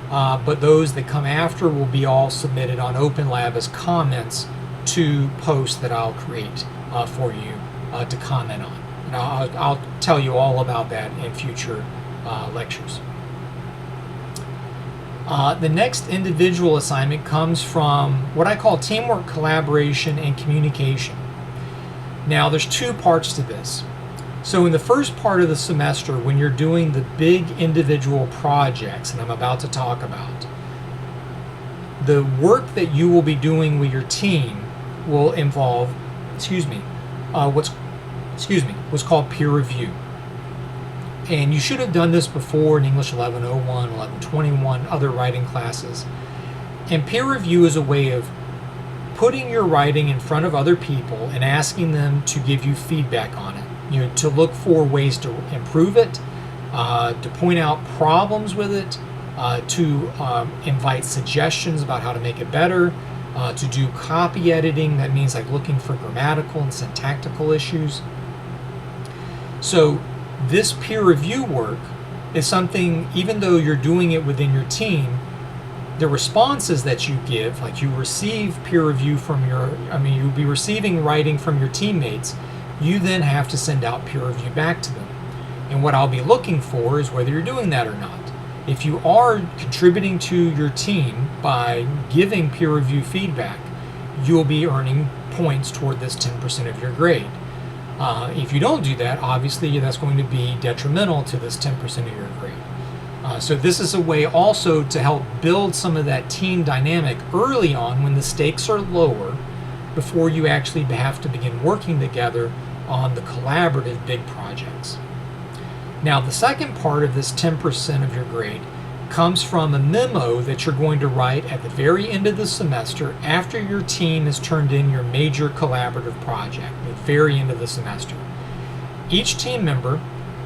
but those that come after will be all submitted on OpenLab as comments to posts that I'll create for you to comment on. And I'll tell you all about that in future lectures. The next individual assignment comes from what I call teamwork, collaboration, and communication. Now, there's two parts to this. So in the first part of the semester, when you're doing the big individual projects, and I'm about to talk about, the work that you will be doing with your team will involve, what's called peer review. And you should have done this before in English 1101, 1121, other writing classes. And peer review is a way of putting your writing in front of other people and asking them to give you feedback on it. To look for ways to improve it, to point out problems with it, to invite suggestions about how to make it better, to do copy editing. That means like looking for grammatical and syntactical issues. So this peer review work is something, even though you're doing it within your team, the responses that you give, like you receive peer review from you'll be receiving writing from your teammates, you then have to send out peer review back to them. And what I'll be looking for is whether you're doing that or not. If you are contributing to your team by giving peer review feedback, you'll be earning points toward this 10% of your grade. If you don't do that, obviously that's going to be detrimental to this 10% of your grade. So this is a way also to help build some of that team dynamic early on when the stakes are lower, before you actually have to begin working together on the collaborative big projects. Now, the second part of this 10% of your grade comes from a memo that you're going to write at the very end of the semester after your team has turned in your major collaborative project, at the very end of the semester. Each team member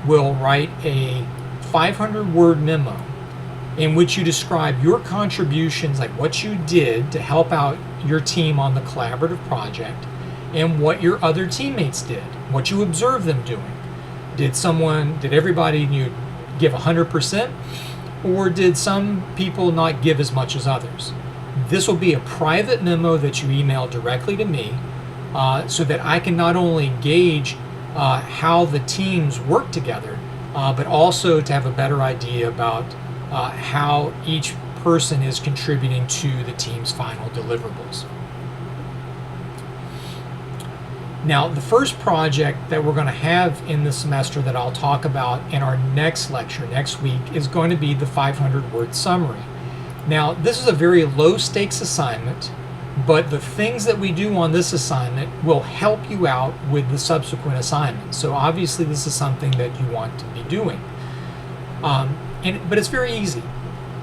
will write a 500-word memo in which you describe your contributions, like what you did to help out your team on the collaborative project, and what your other teammates did, what you observed them doing. Did everybody give 100%, or did some people not give as much as others? This will be a private memo that you email directly to me, so that I can not only gauge how the teams work together, but also to have a better idea about how each person is contributing to the team's final deliverables. Now, the first project that we're going to have in the semester that I'll talk about in our next lecture next week is going to be the 500-word summary. Now, this is a very low-stakes assignment, but the things that we do on this assignment will help you out with the subsequent assignments. So obviously this is something that you want to be doing. But it's very easy.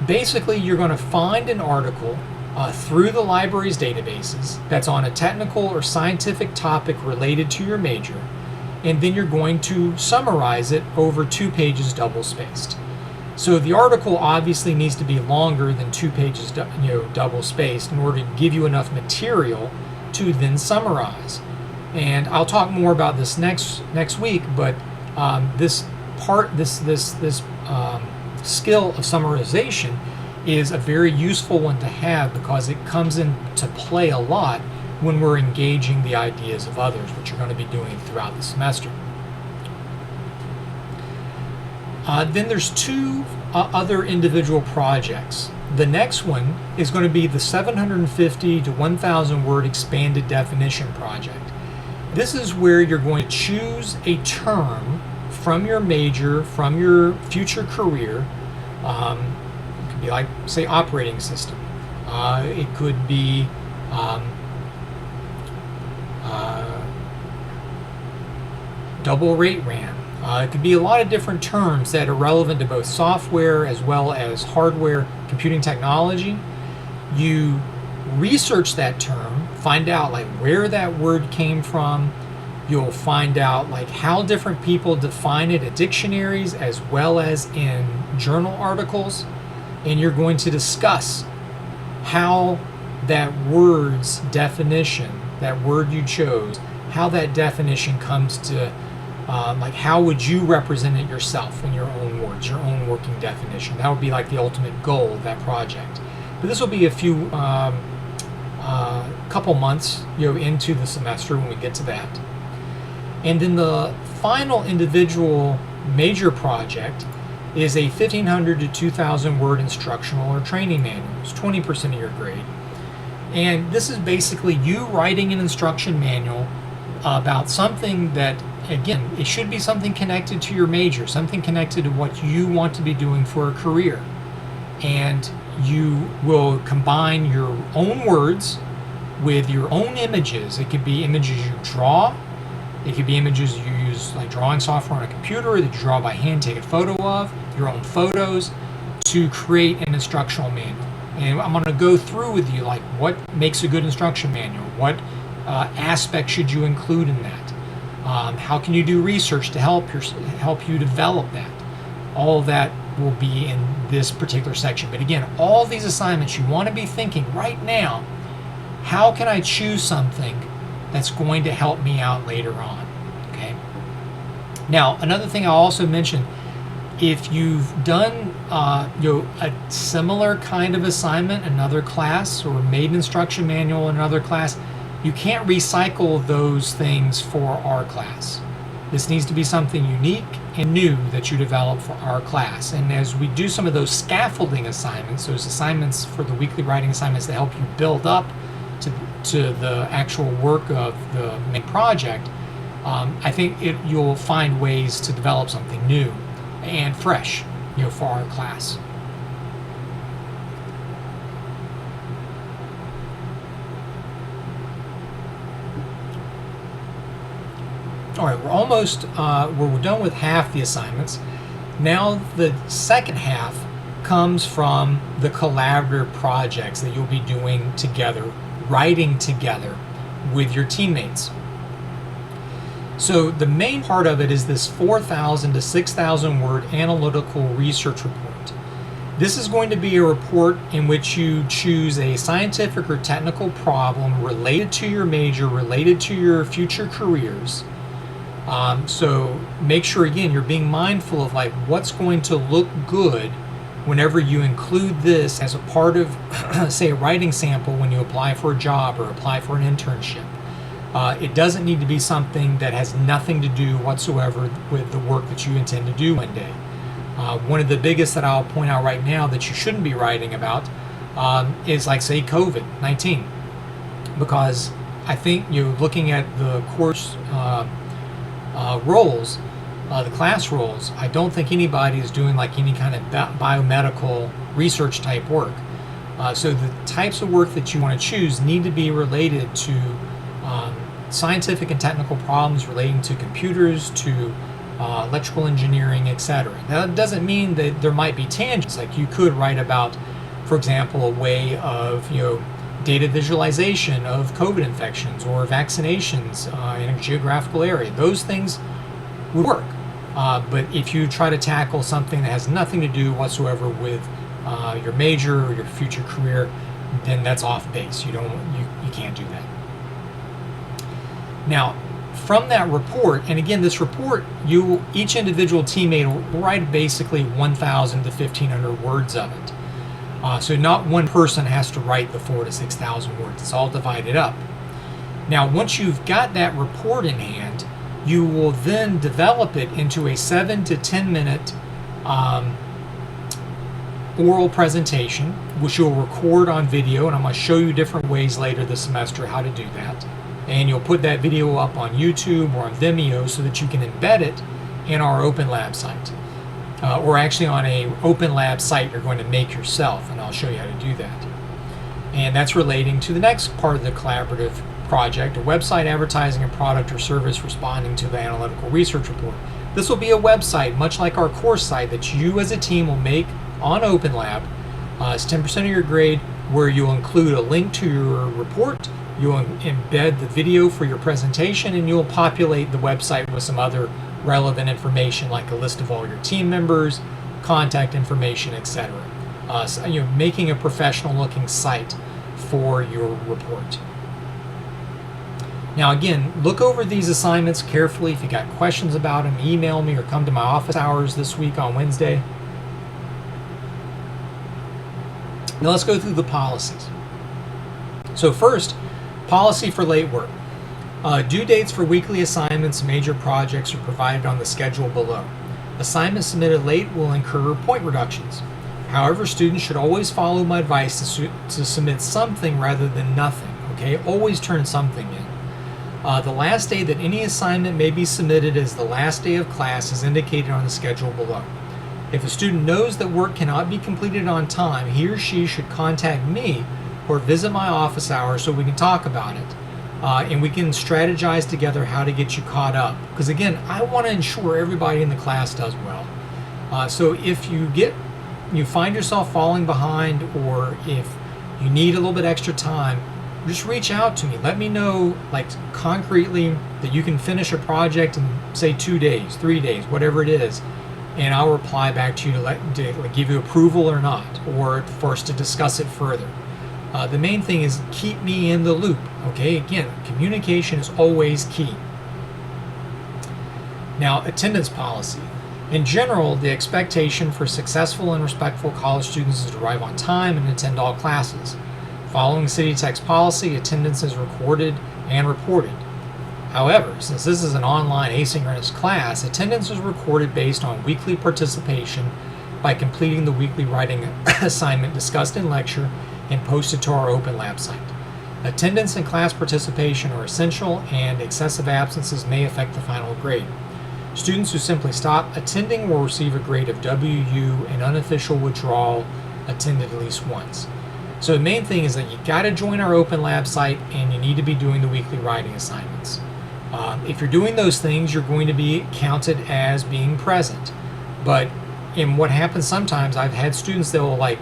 Basically, you're going to find an article through the library's databases that's on a technical or scientific topic related to your major, and then you're going to summarize it over 2 pages double-spaced. So the article obviously needs to be longer than 2 pages double-spaced in order to give you enough material to then summarize. And I'll talk more about this next week, but this skill of summarization is a very useful one to have, because it comes into play a lot when we're engaging the ideas of others, which you're going to be doing throughout the semester. Then there's 2 other individual projects. The next one is going to be the 750 to 1,000 word expanded definition project. This is where you're going to choose a term from your major, from your future career. It could be like, say, operating system. It could be double rate RAM. It could be a lot of different terms that are relevant to both software as well as hardware computing technology. You research that term, find out like where that word came from. You'll find out like how different people define it at dictionaries as well as in journal articles, and you're going to discuss how that word's definition, that word you chose, how that definition comes to like how would you represent it yourself in your own words, your own working definition. That would be like the ultimate goal of that project. But this will be a few couple months into the semester when we get to that. And then the final individual major project is a 1,500 to 2,000 word instructional or training manual. It's 20% of your grade. And this is basically you writing an instruction manual about something that, again, it should be something connected to your major, something connected to what you want to be doing for a career. And you will combine your own words with your own images. It could be images you draw. It could be images you use like drawing software on a computer that you draw by hand, take a photo of, your own photos, to create an instructional manual. And I'm going to go through with you like what makes a good instruction manual, what aspects should you include in that, how can you do research to help you develop that. All of that will be in this particular section. But again, all these assignments, you want to be thinking right now, how can I choose something that's going to help me out later on? Okay. Now, another thing I'll also mention, if you've done a similar kind of assignment in another class or made an instruction manual in another class, you can't recycle those things for our class. This needs to be something unique and new that you develop for our class. And as we do some of those scaffolding assignments, those assignments for the weekly writing assignments that help you build up to the actual work of the main project, I think you'll find ways to develop something new and fresh for our class. All right, we're almost we're done with half the assignments. Now the second half comes from the collaborative projects that you'll be doing together, writing together with your teammates. So the main part of it is this 4,000 to 6,000 word analytical research report. This is going to be a report in which you choose a scientific or technical problem related to your major, related to your future careers. So make sure, again, you're being mindful of like what's going to look good whenever you include this as a part of, say, a writing sample when you apply for a job or apply for an internship. It doesn't need to be something that has nothing to do whatsoever with the work that you intend to do one day. One of the biggest that I'll point out right now that you shouldn't be writing about is like, say, COVID-19, because I think looking at the course roles, the class roles, I don't think anybody is doing like any kind of biomedical research type work. So the types of work that you want to choose need to be related to scientific and technical problems relating to computers, to electrical engineering, etc. Now, that doesn't mean that there might be tangents. Like you could write about, for example, a way of data visualization of COVID infections or vaccinations in a geographical area. Those things would work. But if you try to tackle something that has nothing to do whatsoever with your major or your future career, then that's off base. You can't do that. Now, from that report, and again, this report, each individual teammate will write basically 1,000 to 1,500 words of it. So not one person has to write the 4,000 to 6,000 words. It's all divided up. Now, once you've got that report in hand, you will then develop it into a 7 to 10 minute oral presentation, which you'll record on video, and I'm going to show you different ways later this semester how to do that. And you'll put that video up on YouTube or on Vimeo so that you can embed it in our OpenLab site. Or actually on a OpenLab site you're going to make yourself, and I'll show you how to do that. And that's relating to the next part of the collaborative project, a website advertising a product or service responding to the analytical research report. This will be a website, much like our course site, that you as a team will make on OpenLab. It's 10% of your grade, where you'll include a link to your report, you'll embed the video for your presentation, and you'll populate the website with some other relevant information like a list of all your team members, contact information, etc. So you're making a professional looking site for your report. Now again, look over these assignments carefully. If you got questions about them, email me or come to my office hours this week on Wednesday. Now let's go through the policies. So first, policy for late work. Due dates for weekly assignments and major projects are provided on the schedule below. Assignments submitted late will incur point reductions. However, students should always follow my advice to submit something rather than nothing. Okay, always turn something in. The last day that any assignment may be submitted is the last day of class as indicated on the schedule below. If a student knows that work cannot be completed on time, he or she should contact me or visit my office hours so we can talk about it. And we can strategize together how to get you caught up. Because again, I want to ensure everybody in the class does well. So if you find yourself falling behind, or if you need a little bit extra time, just reach out to me. Let me know, like, concretely that you can finish a project in, say, 2 days, 3 days, whatever it is, and I'll reply back to you to give you approval or not, or for us to discuss it further. The main thing is keep me in the loop. Okay, again, communication is always key. Now, attendance policy. In general, the expectation for successful and respectful college students is to arrive on time and attend all classes. Following City Tech's policy, attendance is recorded and reported. However, since this is an online asynchronous class, attendance is recorded based on weekly participation by completing the weekly writing assignment discussed in lecture and posted to our OpenLab site. Attendance and class participation are essential, and excessive absences may affect the final grade. Students who simply stop attending will receive a grade of WU, and unofficial withdrawal attended at least once. So the main thing is that you got to join our OpenLab site, and you need to be doing the weekly writing assignments. If you're doing those things, you're going to be counted as being present. But in what happens sometimes, I've had students that will like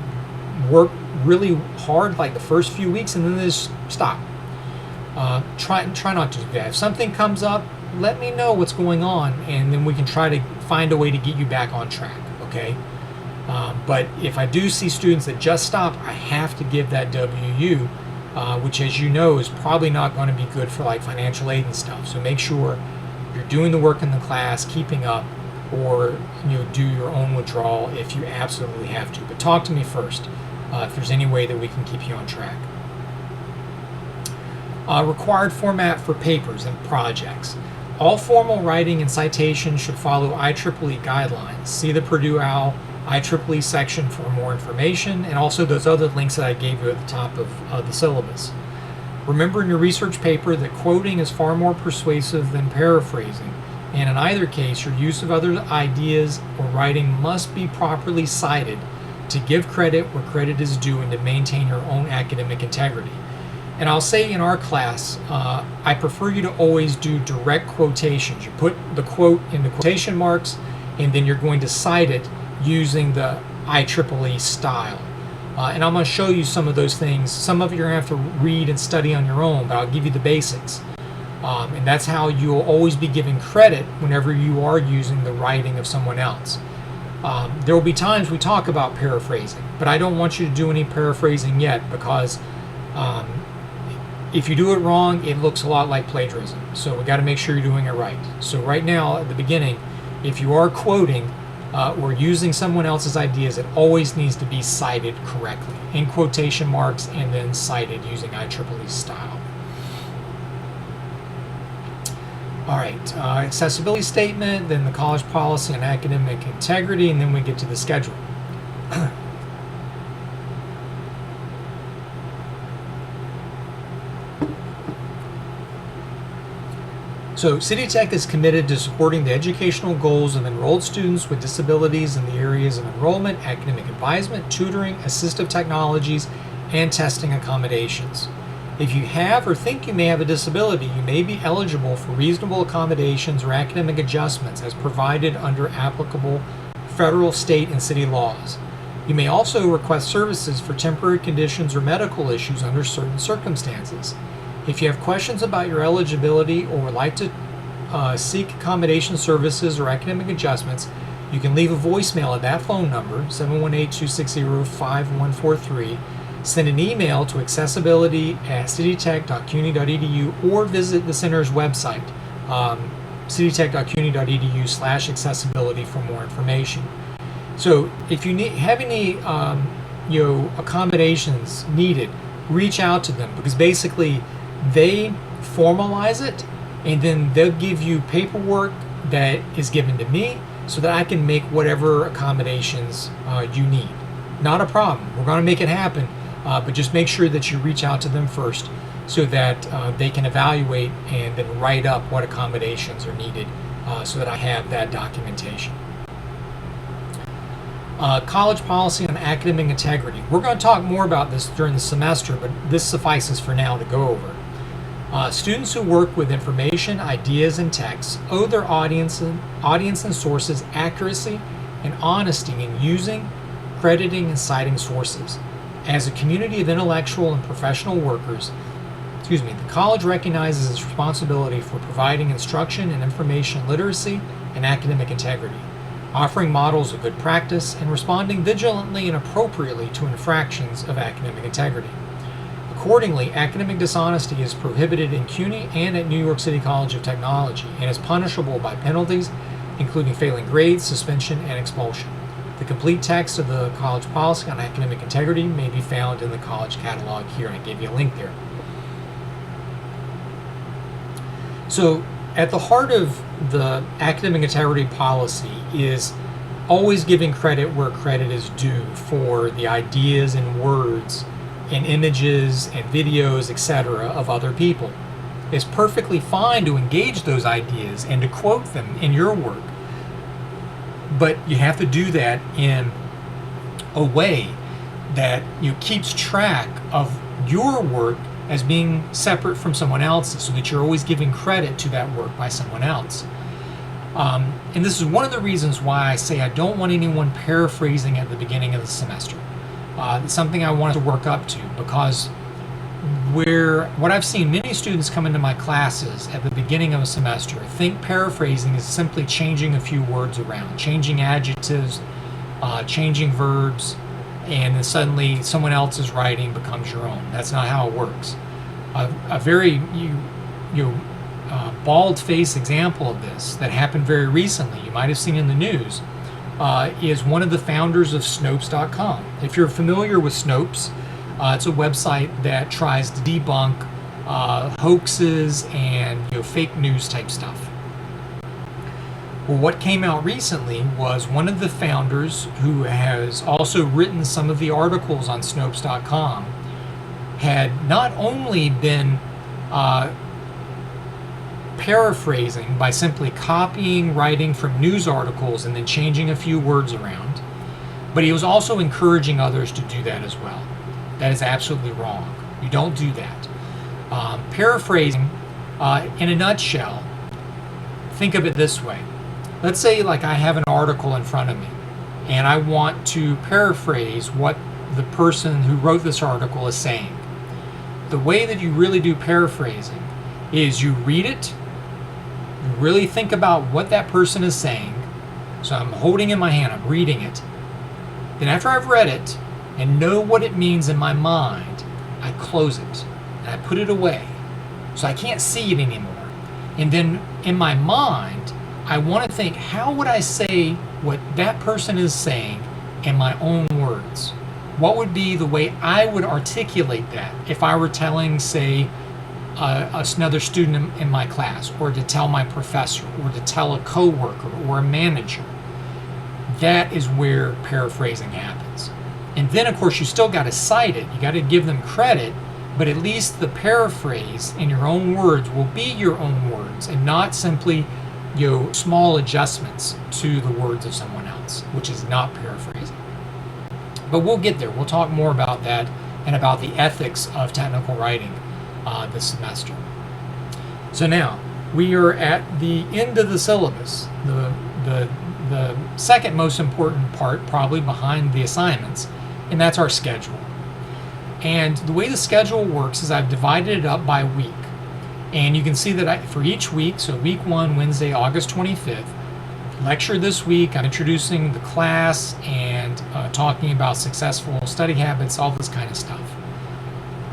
work really hard like the first few weeks and then they just stop. Try not to do that. If something comes up, let me know what's going on, and then we can try to find a way to get you back on track, okay? But if I do see students that just stop, I have to give that WU, which, as you know, is probably not going to be good for like financial aid and stuff. So make sure you're doing the work in the class, keeping up, or do your own withdrawal if you absolutely have to. But talk to me first if there's any way that we can keep you on track. Required format for papers and projects. All formal writing and citations should follow IEEE guidelines. See the Purdue OWL IEEE section for more information, and also those other links that I gave you at the top of the syllabus. Remember in your research paper that quoting is far more persuasive than paraphrasing, and in either case, your use of other ideas or writing must be properly cited to give credit where credit is due and to maintain your own academic integrity. And I'll say in our class, I prefer you to always do direct quotations. You put the quote in the quotation marks, and then you're going to cite it using the IEEE style. And I'm going to show you some of those things. Some of you are going to have to read and study on your own, but I'll give you the basics. And that's how you'll always be given credit whenever you are using the writing of someone else. There will be times we talk about paraphrasing, but I don't want you to do any paraphrasing yet, because if you do it wrong, it looks a lot like plagiarism. So we got to make sure you're doing it right. So right now, at the beginning, if you are quoting or using someone else's ideas, it always needs to be cited correctly in quotation marks and then cited using IEEE style. All right, accessibility statement, then the college policy on academic integrity, and then we get to the schedule. So City Tech is committed to supporting the educational goals of enrolled students with disabilities in the areas of enrollment, academic advisement, tutoring, assistive technologies, and testing accommodations. If you have or think you may have a disability, you may be eligible for reasonable accommodations or academic adjustments as provided under applicable federal, state, and city laws. You may also request services for temporary conditions or medical issues under certain circumstances. If you have questions about your eligibility or would like to seek accommodation services or academic adjustments, you can leave a voicemail at that phone number, 718-260-5143, send an email to accessibility@citytech.cuny.edu, or visit the center's website, citytech.cuny.edu/accessibility, for more information. So if you have any accommodations needed, reach out to them, because basically they formalize it, and then they'll give you paperwork that is given to me so that I can make whatever accommodations you need. Not a problem. We're going to make it happen, but just make sure that you reach out to them first so that they can evaluate and then write up what accommodations are needed so that I have that documentation. College policy on academic integrity. We're going to talk more about this during the semester, but this suffices for now to go over. Students who work with information, ideas, and texts owe their audience and sources accuracy and honesty in using, crediting, and citing sources. As a community of intellectual and professional workers, the college recognizes its responsibility for providing instruction and information literacy and academic integrity, offering models of good practice, and responding vigilantly and appropriately to infractions of academic integrity. Accordingly, academic dishonesty is prohibited in CUNY and at New York City College of Technology, and is punishable by penalties, including failing grades, suspension, and expulsion. The complete text of the college policy on academic integrity may be found in the college catalog here, and I gave you a link there. So, at the heart of the academic integrity policy is always giving credit where credit is due for the ideas and words and images and videos, etc., of other people. It's perfectly fine to engage those ideas and to quote them in your work. But you have to do that in a way that keeps track of your work as being separate from someone else's, so that you're always giving credit to that work by someone else. And this is one of the reasons why I say I don't want anyone paraphrasing at the beginning of the semester. It's something I want to work up to, because what I've seen many students come into my classes at the beginning of a semester think paraphrasing is simply changing a few words around, changing adjectives, changing verbs, and then suddenly someone else's writing becomes your own. That's not how it works. A very bald-faced example of this that happened very recently, you might have seen in the news, is one of the founders of Snopes.com. If you're familiar with Snopes, it's a website that tries to debunk hoaxes and fake news type stuff. Well, what came out recently was one of the founders, who has also written some of the articles on Snopes.com, had not only been paraphrasing by simply copying writing from news articles and then changing a few words around, but he was also encouraging others to do that as well. That is absolutely wrong. You don't do that. Paraphrasing, in a nutshell, think of it this way. Let's say like I have an article in front of me and I want to paraphrase what the person who wrote this article is saying. The way that you really do paraphrasing is you read it, you really think about what that person is saying. So I'm holding in my hand, I'm reading it. Then after I've read it and know what it means in my mind, I close it and I put it away so I can't see it anymore. And then in my mind, I want to think, how would I say what that person is saying in my own words? What would be the way I would articulate that if I were telling, say, another student in my class, or to tell my professor, or to tell a coworker or a manager? That is where paraphrasing happens. And then, of course, you still got to cite it. You got to give them credit, but at least the paraphrase in your own words will be your own words and not simply small adjustments to the words of someone else, which is not paraphrasing. But we'll get there. We'll talk more about that and about the ethics of technical writing this semester. So now we are at the end of the syllabus, the second most important part probably behind the assignments, and that's our schedule. And the way the schedule works is I've divided it up by week. And you can see that for each week, so week 1, Wednesday, August 25th, lecture this week, I'm introducing the class and talking about successful study habits, all this kind of stuff.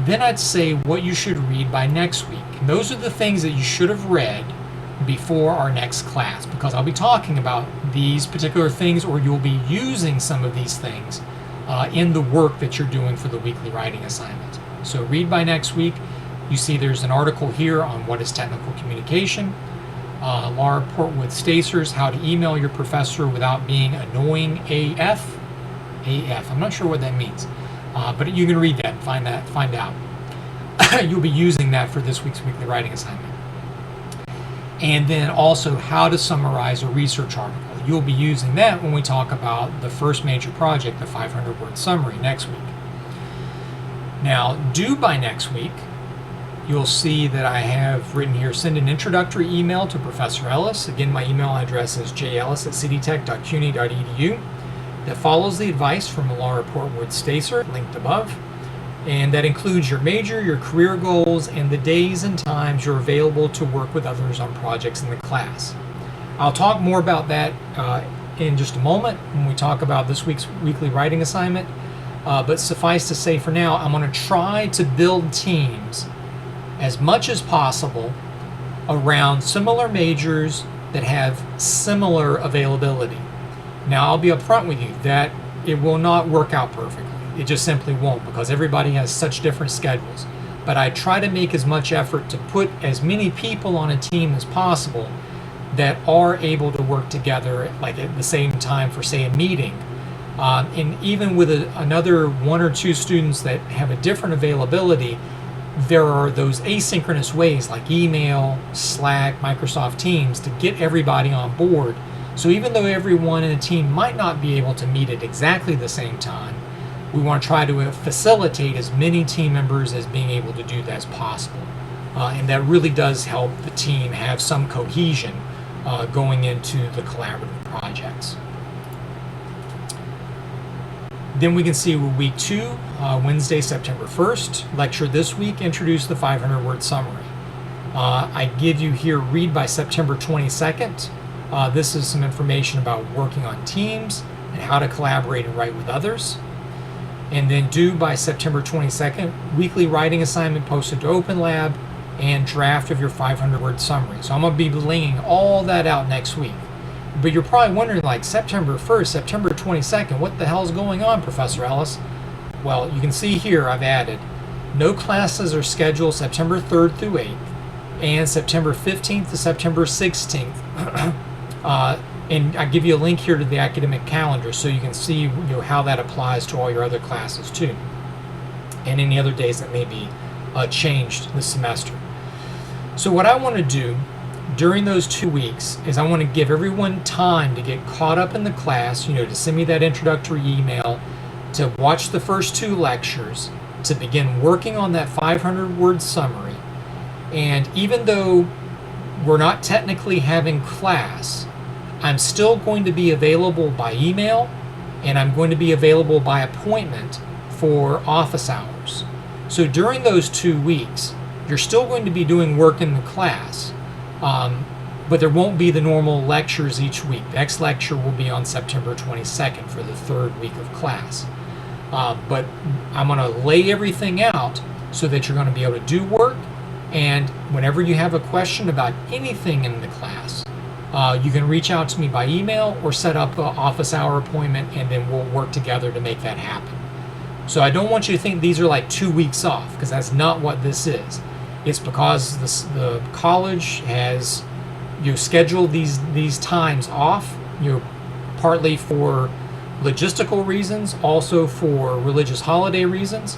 Then I'd say what you should read by next week. And those are the things that you should have read before our next class, because I'll be talking about these particular things, or you'll be using some of these things in the work that you're doing for the weekly writing assignment. So read by next week. You see there's an article here on what is technical communication. Laura Portwood-Stacers, how to email your professor without being annoying AF. I'm not sure what that means, but you can read that and find out. You'll be using that for this week's weekly writing assignment. And then also how to summarize a research article. You'll be using that when we talk about the first major project, the 500-word summary, next week. Now, due by next week, you'll see that I have written here, send an introductory email to Professor Ellis. Again, my email address is jellis@cdtech.cuny.edu. That follows the advice from Laura Portwood-Stacer, linked above. And that includes your major, your career goals, and the days and times you're available to work with others on projects in the class. I'll talk more about that in just a moment when we talk about this week's weekly writing assignment. But suffice to say for now, I'm going to try to build teams as much as possible around similar majors that have similar availability. Now, I'll be upfront with you that it will not work out perfectly. It just simply won't, because everybody has such different schedules. But I try to make as much effort to put as many people on a team as possible that are able to work together, like at the same time for, say, a meeting. And even with another 1 or 2 students that have a different availability, there are those asynchronous ways like email, Slack, Microsoft Teams to get everybody on board. So even though everyone in a team might not be able to meet at exactly the same time, we want to try to facilitate as many team members as being able to do that as possible. And that really does help the team have some cohesion going into the collaborative projects. Then we can see week 2, Wednesday, September 1st. Lecture this week, introduce the 500-word summary. I give you here read by September 22nd. This is some information about working on teams and how to collaborate and write with others. And then due by September 22nd, weekly writing assignment posted to OpenLab and draft of your 500-word summary. So I'm going to be laying all that out next week. But you're probably wondering, like, September 1st, September 22nd, what the hell's going on, Professor Ellis? Well, you can see here I've added no classes are scheduled September 3rd through 8th and September 15th to September 16th. And I give you a link here to the academic calendar so you can see how that applies to all your other classes too, and any other days that may be changed this semester. So what I want to do during those 2 weeks is I want to give everyone time to get caught up in the class, to send me that introductory email, to watch the first 2 lectures, to begin working on that 500-word summary. And even though we're not technically having class, I'm still going to be available by email, and I'm going to be available by appointment for office hours. So during those 2 weeks, you're still going to be doing work in the class, but there won't be the normal lectures each week. The next lecture will be on September 22nd for the 3rd week of class. But I'm going to lay everything out so that you're going to be able to do work, and whenever you have a question about anything in the class, you can reach out to me by email or set up an office hour appointment, and then we'll work together to make that happen. So I don't want you to think these are like 2 weeks off, because that's not what this is. It's because the college has scheduled these times off, partly for logistical reasons, also for religious holiday reasons.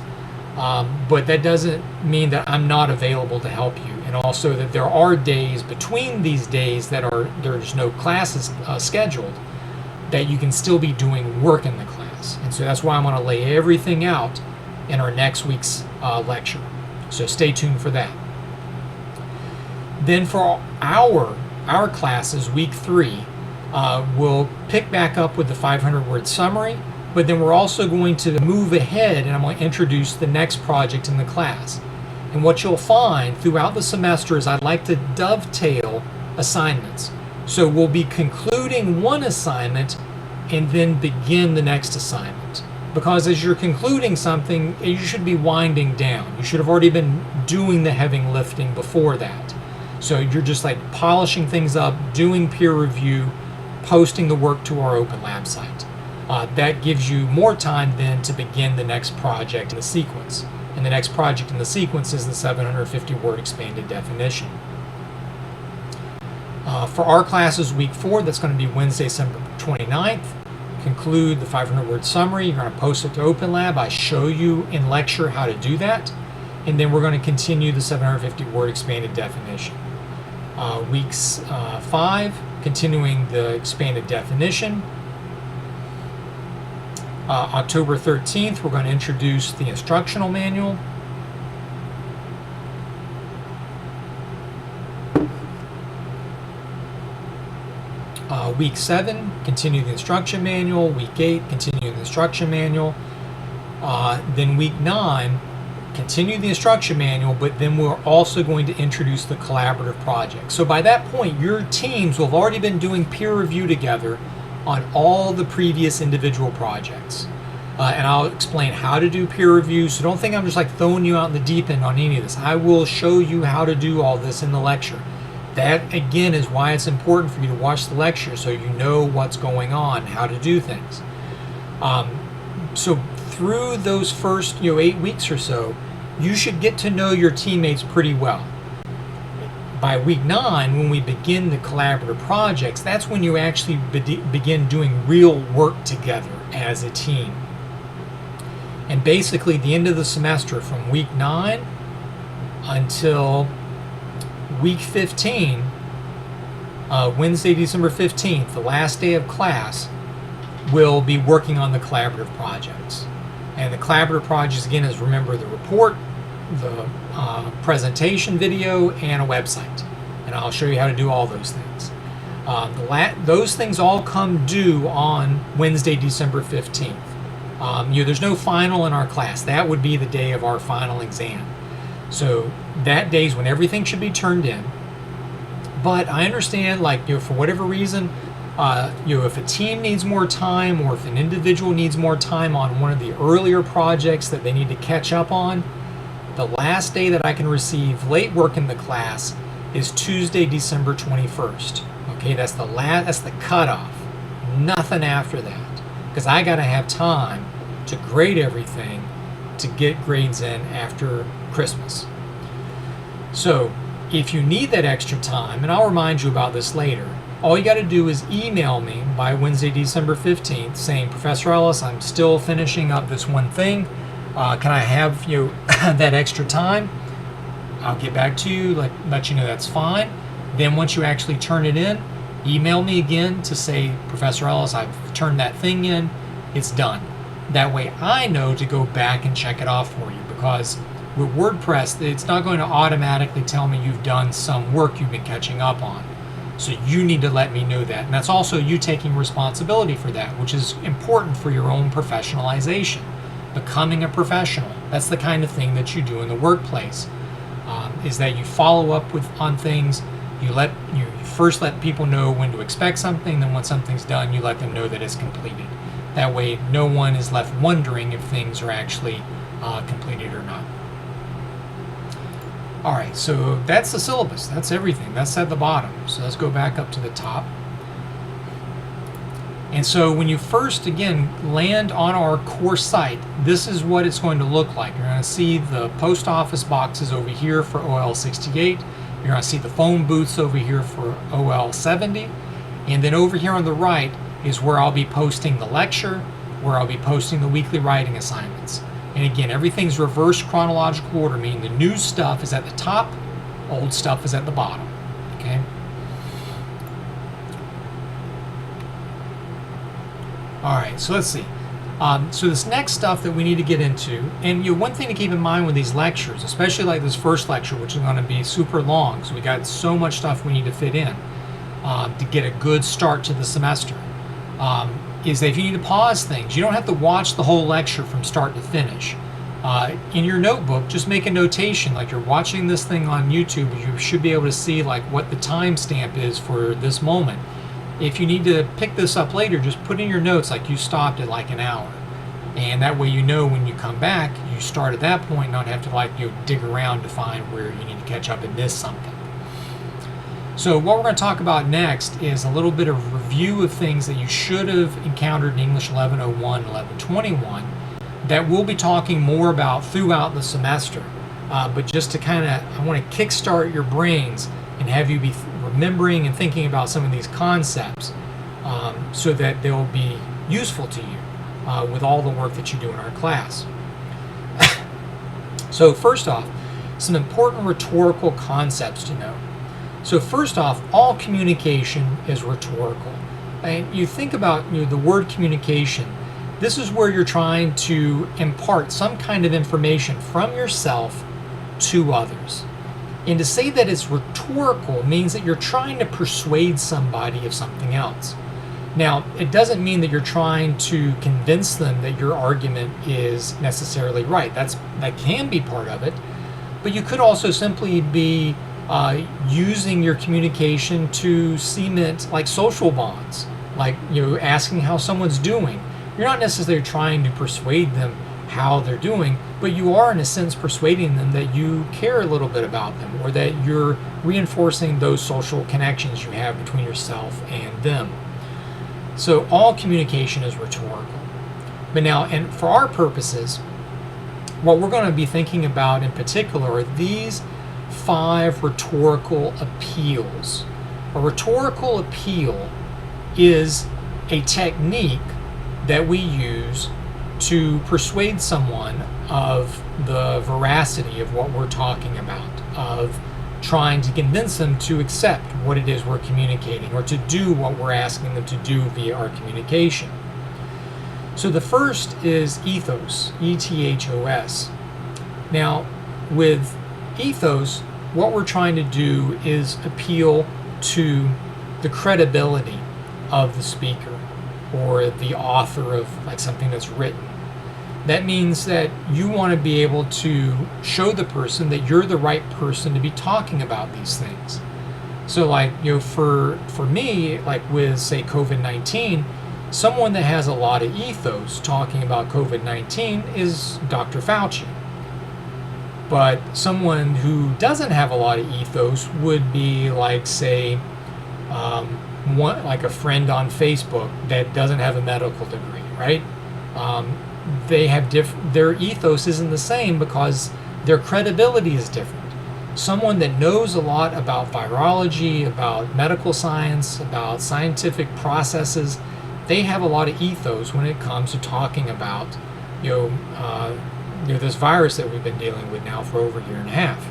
But that doesn't mean that I'm not available to help you, and also that there are days between these days that there's no classes scheduled, that you can still be doing work in the class. And so that's why I'm going to lay everything out in our next week's lecture. So stay tuned for that. Then for our classes, week 3, we'll pick back up with the 500-word summary. But then we're also going to move ahead, and I'm going to introduce the next project in the class. And what you'll find throughout the semester is I like to dovetail assignments. So we'll be concluding one assignment and then begin the next assignment. Because as you're concluding something, you should be winding down. You should have already been doing the heavy lifting before that. So you're just like polishing things up, doing peer review, posting the work to our OpenLab site. That gives you more time then to begin the next project in the sequence. And the next project in the sequence is the 750-word expanded definition. For our classes, week 4, that's going to be Wednesday, December 29th. Conclude the 500-word summary. You're going to post it to OpenLab. I show you in lecture how to do that. And then we're going to continue the 750-word expanded definition. Weeks 5, continuing the expanded definition. October 13th, we're going to introduce the instructional manual. Week 7, continue the instruction manual. Week 8, continue the instruction manual. Then week 9, continue the instruction manual, but then we're also going to introduce the collaborative project. So by that point, your teams will have already been doing peer review together on all the previous individual projects. And I'll explain how to do peer review, so don't think I'm just like throwing you out in the deep end on any of this. I will show you how to do all this in the lecture. That, again, is why it's important for you to watch the lecture so you know what's going on, how to do things. So through those first 8 weeks or so, you should get to know your teammates pretty well. By week 9, when we begin the collaborative projects, that's when you actually begin doing real work together as a team. And basically, the end of the semester, from week 9 until week 15, Wednesday, December 15th, the last day of class, will be working on the collaborative projects. And the collaborative projects, again, is, remember, the report, the presentation video, and a website. And I'll show you how to do all those things. Those things all come due on Wednesday, December 15th. There's no final in our class. That would be the day of our final exam. So that day is when everything should be turned in. But I understand, for whatever reason, if a team needs more time, or if an individual needs more time on one of the earlier projects that they need to catch up on, the last day that I can receive late work in the class is Tuesday, December 21st. Okay, that's the cutoff. Nothing after that, because I got to have time to grade everything to get grades in after Christmas. So if you need that extra time, and I'll remind you about this later, all you got to do is email me by Wednesday, December 15th saying, Professor Ellis, I'm still finishing up this one thing. Can I have that extra time? I'll get back to you, let you know that's fine. Then once you actually turn it in, email me again to say, Professor Ellis, I've turned that thing in, it's done. That way I know to go back and check it off for you, because with WordPress, it's not going to automatically tell me you've done some work you've been catching up on. So you need to let me know that. And that's also you taking responsibility for that, which is important for your own professionalization. Becoming a professional, that's the kind of thing that you do in the workplace, is that you follow up on things. You first let people know when to expect something, then once something's done, you let them know that it's completed. That way no one is left wondering if things are actually completed or not. Alright, so that's the syllabus. That's everything. That's at the bottom. So let's go back up to the top. And so when you first, again, land on our course site, this is what it's going to look like. You're going to see the post office boxes over here for OL68. You're going to see the phone booths over here for OL70. And then over here on the right is where I'll be posting the lecture, where I'll be posting the weekly writing assignments. And again, everything's reverse chronological order, meaning the new stuff is at the top, old stuff is at the bottom. Okay? Alright, so let's see. So this next stuff that we need to get into, and one thing to keep in mind with these lectures, especially like this first lecture, which is going to be super long, so we got so much stuff we need to fit in to get a good start to the semester, is that if you need to pause things, you don't have to watch the whole lecture from start to finish. In your notebook, just make a notation, like you're watching this thing on YouTube, you should be able to see what the timestamp is for this moment. If you need to pick this up later, just put in your notes like you stopped at an hour. And that way you know when you come back, you start at that point, not have to dig around to find where you need to catch up and miss something. So what we're going to talk about next is a little bit of review of things that you should have encountered in English 1101, 1121 that we'll be talking more about throughout the semester. But just to I want to kickstart your brains and have you be remembering and thinking about some of these concepts so that they'll be useful to you with all the work that you do in our class. So first off, some important rhetorical concepts to know. So first off, all communication is rhetorical. And you think about the word communication, this is where you're trying to impart some kind of information from yourself to others. And to say that it's rhetorical means that you're trying to persuade somebody of something else. Now, it doesn't mean that you're trying to convince them that your argument is necessarily right. That can be part of it, but you could also simply be using your communication to cement social bonds, asking how someone's doing. You're not necessarily trying to persuade them how they're doing, but you are in a sense persuading them that you care a little bit about them, or that you're reinforcing those social connections you have between yourself and them. So all communication is rhetorical. But now, and for our purposes, what we're going to be thinking about in particular are these 5 rhetorical appeals. A rhetorical appeal is a technique that we use to persuade someone of the veracity of what we're talking about, of trying to convince them to accept what it is we're communicating or to do what we're asking them to do via our communication. So the first is ethos, E-T-H-O-S. Now, with ethos, what we're trying to do is appeal to the credibility of the speaker or the author of like something that's written. That means that you want to be able to show the person that you're the right person to be talking about these things. So like, for me, like with say COVID-19, someone that has a lot of ethos talking about COVID-19 is Dr. Fauci. But someone who doesn't have a lot of ethos would be like, say, like a friend on Facebook that doesn't have a medical degree, right? They have their ethos isn't the same because their credibility is different. Someone that knows a lot about virology, about medical science, about scientific processes, they have a lot of ethos when it comes to talking about, this virus that we've been dealing with now for over a year and a half.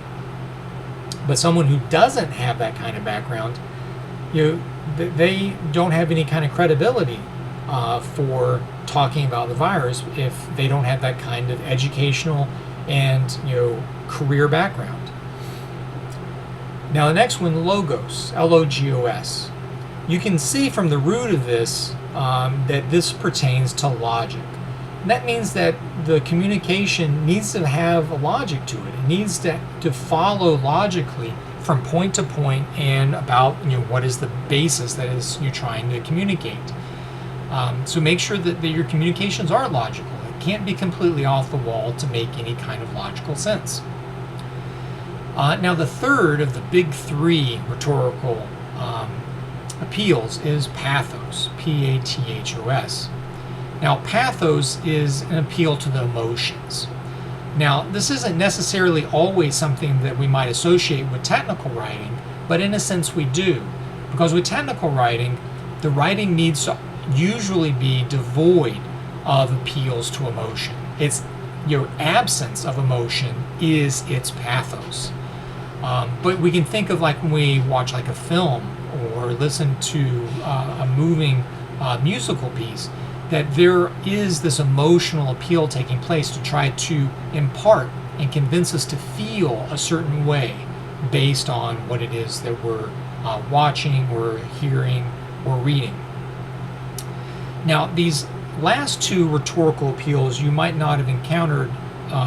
But someone who doesn't have that kind of background, they don't have any kind of credibility for talking about the virus if they don't have that kind of educational and career background. Now the next one, logos, L-O-G-O-S. You can see from the root of this that this pertains to logic. And that means that the communication needs to have a logic to it. It needs to follow logically from point to point and about what is the basis that is you're trying to communicate. So make sure that your communications are logical. It can't be completely off the wall to make any kind of logical sense. Now the third of the big three rhetorical appeals is pathos, P-A-T-H-O-S. Now pathos is an appeal to the emotions. Now this isn't necessarily always something that we might associate with technical writing, but in a sense we do. Because with technical writing, the writing needs to usually be devoid of appeals to emotion. It's your absence of emotion is its pathos. But we can think of like when we watch like a film or listen to a moving musical piece, that there is this emotional appeal taking place to try to impart and convince us to feel a certain way based on what it is that we're watching or hearing or reading. Now these last two rhetorical appeals you might not have encountered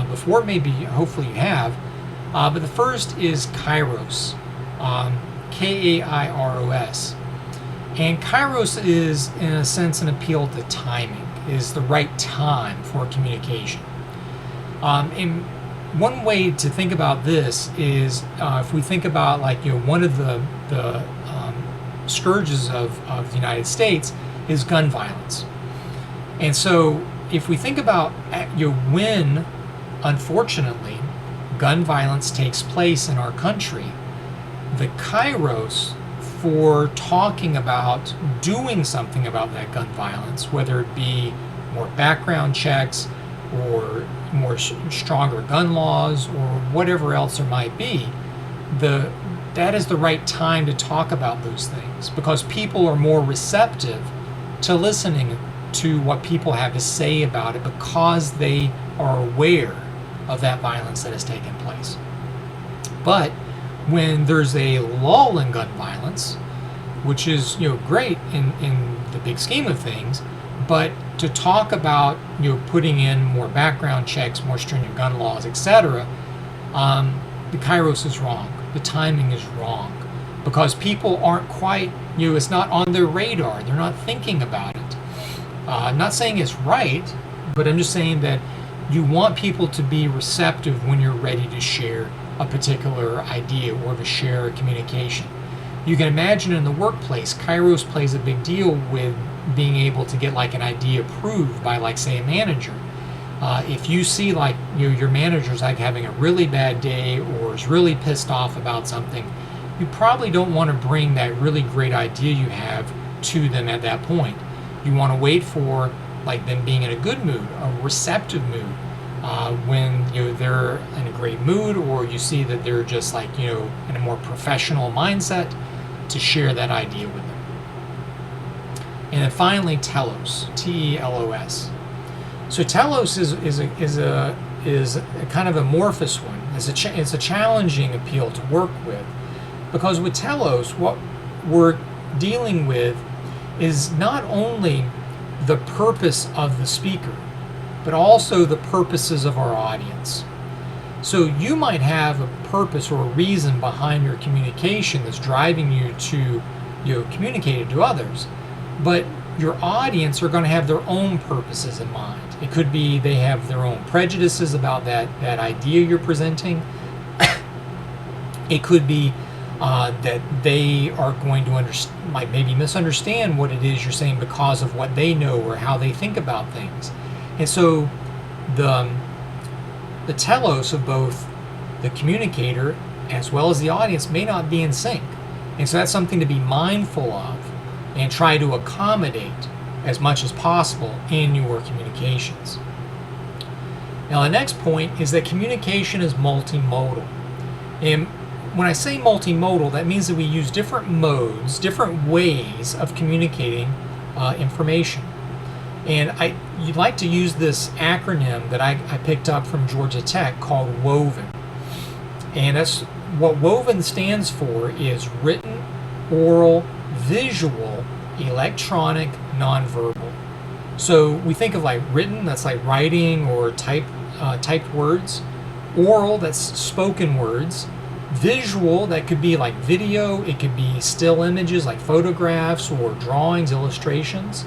before, maybe hopefully you have, but the first is kairos, K-A-I-R-O-S. And kairos is, in a sense, an appeal to timing, is the right time for communication. And one way to think about this is if we think about like one of the scourges of the United States is gun violence. And so if we think about when, unfortunately, gun violence takes place in our country, the kairos for talking about doing something about that gun violence, whether it be more background checks or more stronger gun laws or whatever else there might be, that is the right time to talk about those things, because people are more receptive to listening to what people have to say about it because they are aware of that violence that has taken place. But when there's a lull in gun violence, which is great in the big scheme of things, but to talk about putting in more background checks, more stringent gun laws, etc., the kairos is wrong. The timing is wrong because people aren't quite it's not on their radar. They're not thinking about it. I'm not saying it's right, but I'm just saying that you want people to be receptive when you're ready to share a particular idea or to share a communication. You can imagine in the workplace, kairos plays a big deal with being able to get like an idea approved by like say a manager. If you see like your manager's like having a really bad day or is really pissed off about something, you probably don't want to bring that really great idea you have to them at that point. You want to wait for like them being in a good mood, a receptive mood, when they're in a great mood, or you see that they're just like in a more professional mindset, to share that idea with them. And then finally, telos, T-E-L-O-S. So telos is a kind of amorphous one. It's a challenging appeal to work with, because with telos, what we're dealing with is not only the purpose of the speaker, but also the purposes of our audience. So you might have a purpose or a reason behind your communication that's driving you to communicate it to others, but your audience are going to have their own purposes in mind. It could be they have their own prejudices about that idea you're presenting. It could be that they are going to might maybe misunderstand what it is you're saying because of what they know or how they think about things. And so the telos of both the communicator as well as the audience may not be in sync. And so that's something to be mindful of and try to accommodate as much as possible in your communications. Now the next point is that communication is multimodal. And when I say multimodal, that means that we use different modes, different ways of communicating information. And you'd like to use this acronym that I picked up from Georgia Tech called WOVEN. And that's what WOVEN stands for is written, oral, visual, electronic, nonverbal. So we think of like written, that's like writing or typed words. Oral, that's spoken words. Visual, that could be like video, it could be still images like photographs or drawings, illustrations.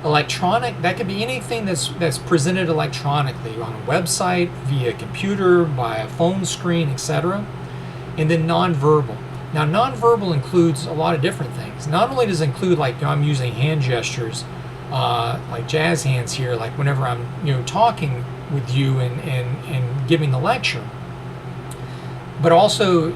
Electronic, that could be anything that's presented electronically on a website, via computer, by a phone screen, etc. And then nonverbal. Now nonverbal includes a lot of different things. Not only does it include like I'm using hand gestures, like jazz hands here, like whenever I'm talking with you and giving the lecture, but also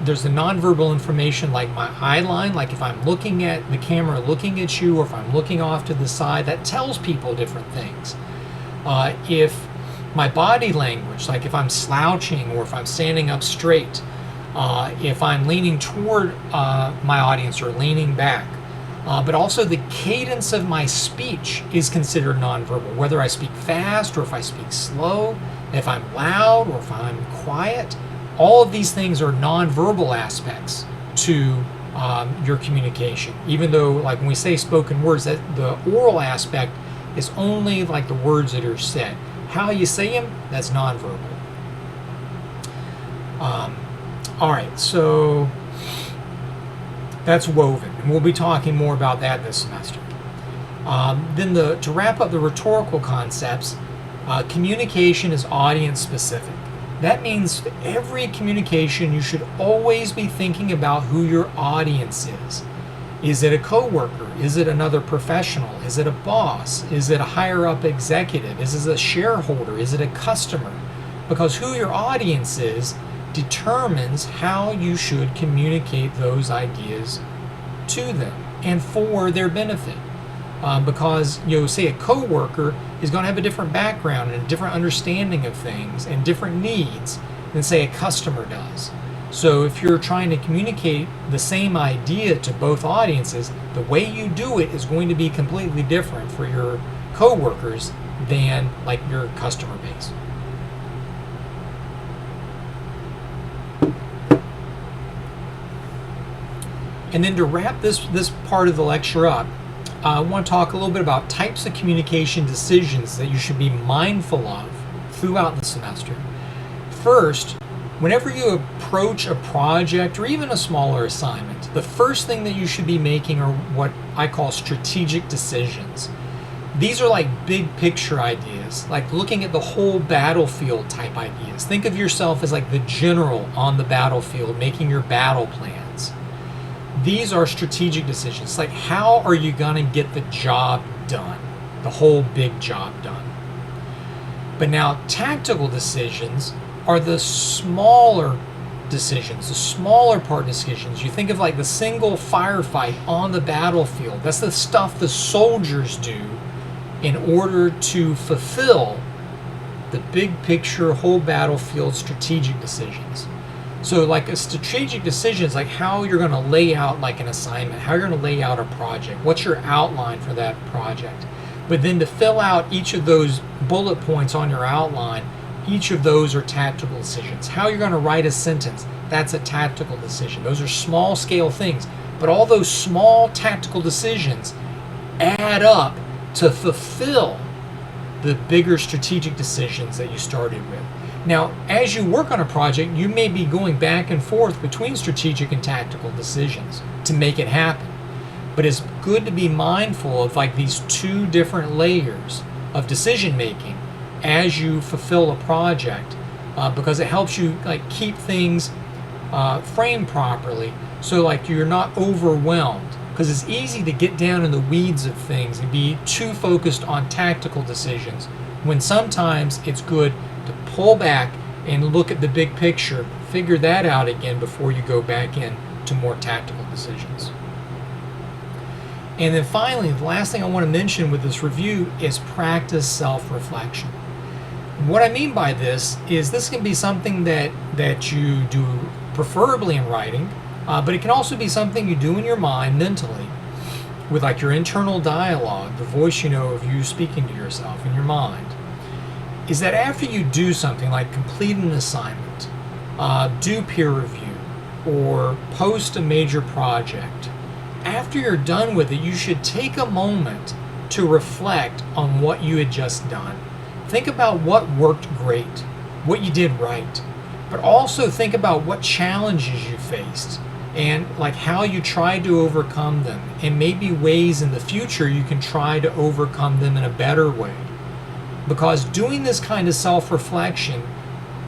there's the nonverbal information like my eye line, like if I'm looking at the camera looking at you, or if I'm looking off to the side, that tells people different things. If my body language, like if I'm slouching or if I'm standing up straight, if I'm leaning toward my audience or leaning back, but also the cadence of my speech is considered nonverbal, whether I speak fast or if I speak slow, if I'm loud or if I'm quiet. All of these things are nonverbal aspects to your communication, even though like when we say spoken words, that the oral aspect is only like the words that are said. How you say them, that's nonverbal. All right, so that's woven, and we'll be talking more about that this semester. Then to wrap up the rhetorical concepts, communication is audience specific. That means for every communication, you should always be thinking about who your audience is. Is it a coworker? Is it another professional? Is it a boss? Is it a higher up executive? Is it a shareholder? Is it a customer? Because who your audience is determines how you should communicate those ideas to them and for their benefit. Because say a coworker is going to have a different background and a different understanding of things and different needs than say a customer does. So if you're trying to communicate the same idea to both audiences, the way you do it is going to be completely different for your coworkers than like your customer base. And then to wrap this part of the lecture up, I want to talk a little bit about types of communication decisions that you should be mindful of throughout the semester. First, whenever you approach a project or even a smaller assignment, the first thing that you should be making are what I call strategic decisions. These are like big picture ideas, like looking at the whole battlefield type ideas. Think of yourself as like the general on the battlefield making your battle plans. These are strategic decisions, like how are you going to get the job done, the whole big job done. But now tactical decisions are the smaller decisions, the smaller part decisions. You think of like the single firefight on the battlefield. That's the stuff the soldiers do in order to fulfill the big picture, whole battlefield strategic decisions. So like a strategic decision is like how you're going to lay out like an assignment, how you're going to lay out a project, what's your outline for that project. But then to fill out each of those bullet points on your outline, each of those are tactical decisions. How you're going to write a sentence, that's a tactical decision. Those are small scale things, but all those small tactical decisions add up to fulfill the bigger strategic decisions that you started with. Now, as you work on a project, you may be going back and forth between strategic and tactical decisions to make it happen. But it's good to be mindful of like these two different layers of decision making as you fulfill a project, because it helps you like keep things framed properly, so like you're not overwhelmed. Because it's easy to get down in the weeds of things and be too focused on tactical decisions, when sometimes it's good to pull back and look at the big picture, figure that out again before you go back in to more tactical decisions. And then finally, the last thing I want to mention with this review is practice self-reflection. What I mean by this is this can be something that you do preferably in writing, but it can also be something you do in your mind mentally with like your internal dialogue, the voice of you speaking to yourself in your mind. Is that after you do something like complete an assignment, do peer review, or post a major project, after you're done with it, you should take a moment to reflect on what you had just done. Think about what worked great, what you did right, but also think about what challenges you faced and like how you tried to overcome them, and maybe ways in the future you can try to overcome them in a better way. Because doing this kind of self-reflection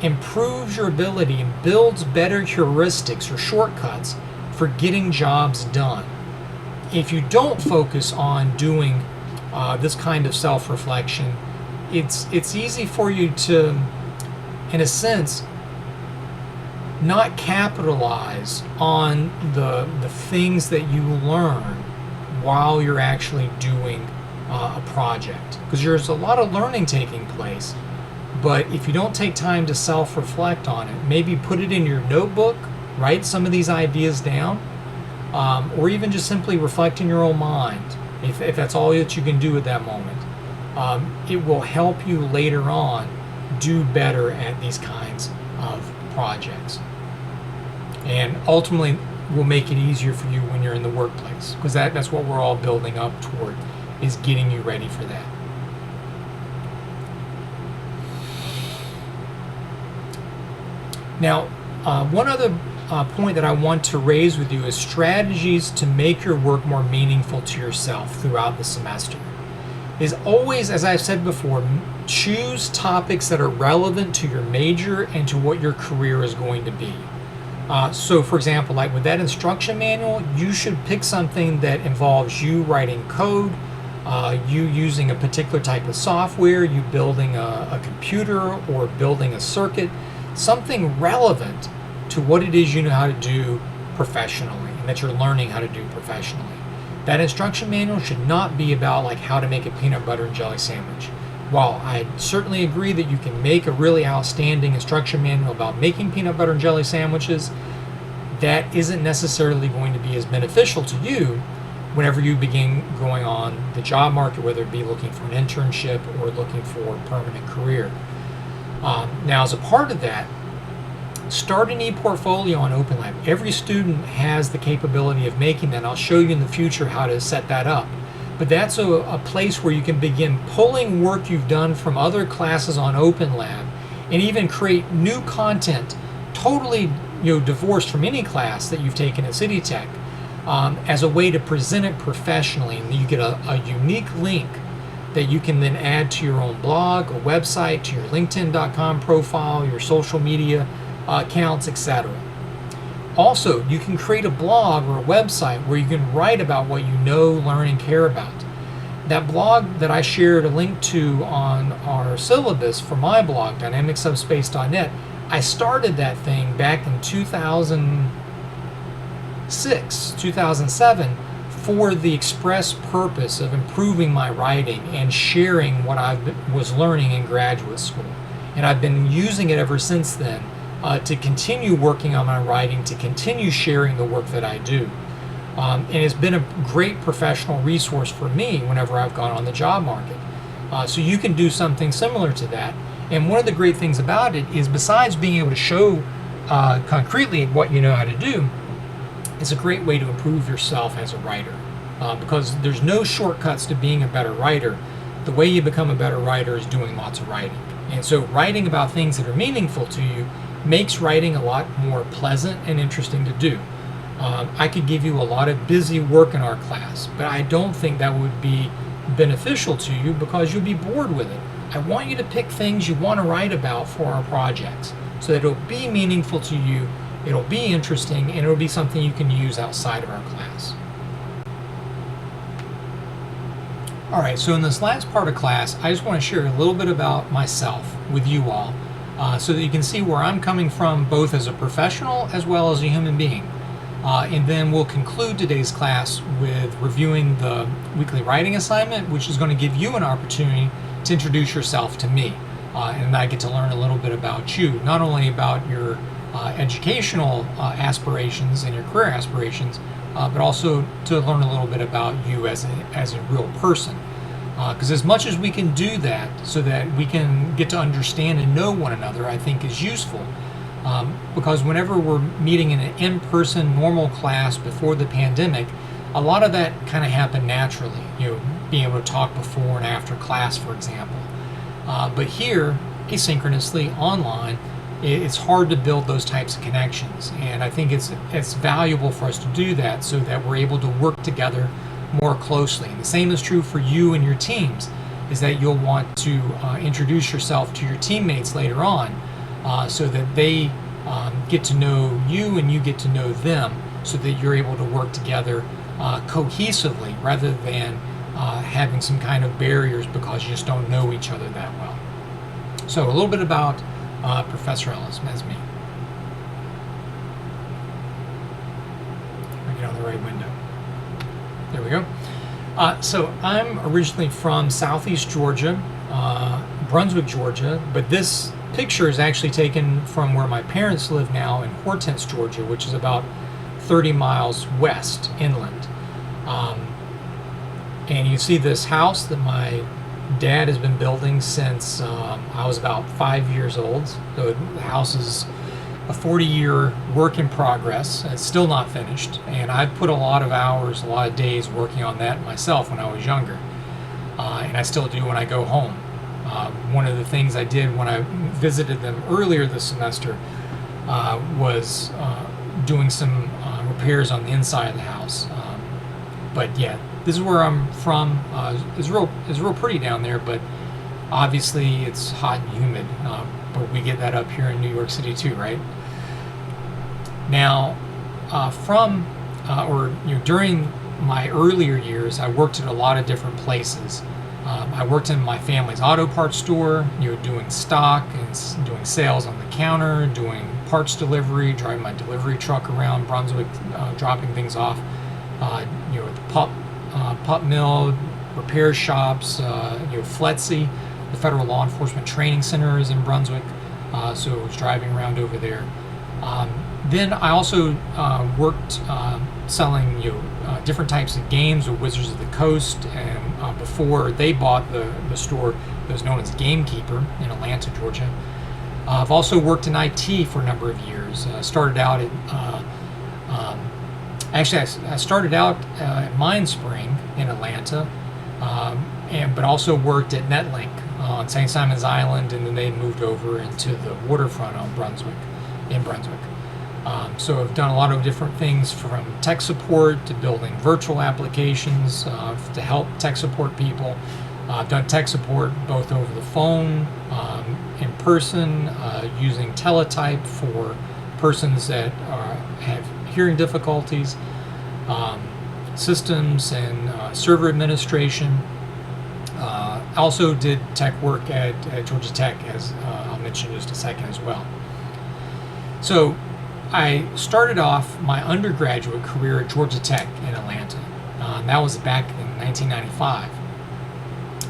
improves your ability and builds better heuristics or shortcuts for getting jobs done. If you don't focus on doing this kind of self-reflection, it's easy for you to, in a sense, not capitalize on the things that you learn while you're actually doing a project. Because there's a lot of learning taking place, but if you don't take time to self-reflect on it, maybe put it in your notebook, write some of these ideas down, or even just simply reflect in your own mind, if that's all that you can do at that moment. It will help you later on do better at these kinds of projects, and ultimately will make it easier for you when you're in the workplace, because that's what we're all building up toward, is getting you ready for that. Now, one other point that I want to raise with you is strategies to make your work more meaningful to yourself throughout the semester. Is always, as I've said before, choose topics that are relevant to your major and to what your career is going to be. So for example, like with that instruction manual, you should pick something that involves you writing code, you using a particular type of software, you building a computer or building a circuit, something relevant to what it is you know how to do professionally and that you're learning how to do professionally. That instruction manual should not be about like how to make a peanut butter and jelly sandwich. While I certainly agree that you can make a really outstanding instruction manual about making peanut butter and jelly sandwiches, that isn't necessarily going to be as beneficial to you whenever you begin going on the job market, whether it be looking for an internship or looking for a permanent career. Now, as a part of that, start an e-portfolio on OpenLab. Every student has the capability of making that, and I'll show you in the future how to set that up. But that's a place where you can begin pulling work you've done from other classes on OpenLab and even create new content totally divorced from any class that you've taken at City Tech, as a way to present it professionally. And you get a unique link that you can then add to your own blog, a website, to your LinkedIn.com profile, your social media accounts, etc. Also, you can create a blog or a website where you can write about what you know, learn, and care about. That blog that I shared a link to on our syllabus for my blog, dynamicsubspace.net, I started that thing back in 2006, 2007 for the express purpose of improving my writing and sharing what I was learning in graduate school. And I've been using it ever since then to continue working on my writing, to continue sharing the work that I do. And it's been a great professional resource for me whenever I've gone on the job market. So you can do something similar to that. And one of the great things about it is, besides being able to show concretely what you know how to do, it's a great way to improve yourself as a writer, because there's no shortcuts to being a better writer. The way you become a better writer is doing lots of writing. And so writing about things that are meaningful to you makes writing a lot more pleasant and interesting to do. I could give you a lot of busy work in our class, but I don't think that would be beneficial to you because you'll be bored with it. I want you to pick things you want to write about for our projects so that it'll be meaningful to you, it'll be interesting, and it'll be something you can use outside of our class. Alright, so in this last part of class, I just want to share a little bit about myself with you all so that you can see where I'm coming from, both as a professional as well as a human being. And then we'll conclude today's class with reviewing the weekly writing assignment, which is going to give you an opportunity to introduce yourself to me. And I get to learn a little bit about you, not only about your educational aspirations and your career aspirations, but also to learn a little bit about you as a real person. Because as much as we can do that so that we can get to understand and know one another, I think is useful. Because whenever we're meeting in an in-person normal class before the pandemic, a lot of that kind of happened naturally, being able to talk before and after class, for example. But here, asynchronously, online, it's hard to build those types of connections. And I think it's valuable for us to do that so that we're able to work together more closely. And the same is true for you and your teams, is that you'll want to introduce yourself to your teammates later on, so that they get to know you and you get to know them, so that you're able to work together cohesively rather than having some kind of barriers because you just don't know each other that well. So a little bit about Professor Ellis, that's me. I get on the right window. There we go. So I'm originally from Southeast Georgia, Brunswick, Georgia, but this picture is actually taken from where my parents live now in Hortense, Georgia, which is about 30 miles west inland. And you see this house that my dad has been building since I was about 5 years old. So the house is a 40-year work in progress. It's still not finished, and I've put a lot of hours, a lot of days working on that myself when I was younger, and I still do when I go home. One of the things I did when I visited them earlier this semester was doing some repairs on the inside of the house. But yeah, this is where I'm from. It's real pretty down there, but obviously it's hot and humid. But we get that up here in New York City too, right? Now, during my earlier years, I worked at a lot of different places. I worked in my family's auto parts store, doing stock and doing sales on the counter, doing parts delivery, driving my delivery truck around Brunswick, dropping things off. The pup mill, repair shops, FLETC, the Federal Law Enforcement Training Center is in Brunswick, so I was driving around over there. Then I also worked selling different types of games with Wizards of the Coast, and before they bought the store that was known as Gamekeeper in Atlanta, Georgia. I've also worked in IT for a number of years. Started out at I started out at Mindspring in Atlanta, but also worked at Netlink on St. Simon's Island, and then they moved over into the waterfront on in Brunswick. So I've done a lot of different things, from tech support to building virtual applications to help tech support people. I've done tech support both over the phone, in person, using teletype for persons that have hearing difficulties, systems and server administration. Also did tech work at Georgia Tech, as I'll mention in just a second as well. So I started off my undergraduate career at Georgia Tech in Atlanta, That was back in 1995.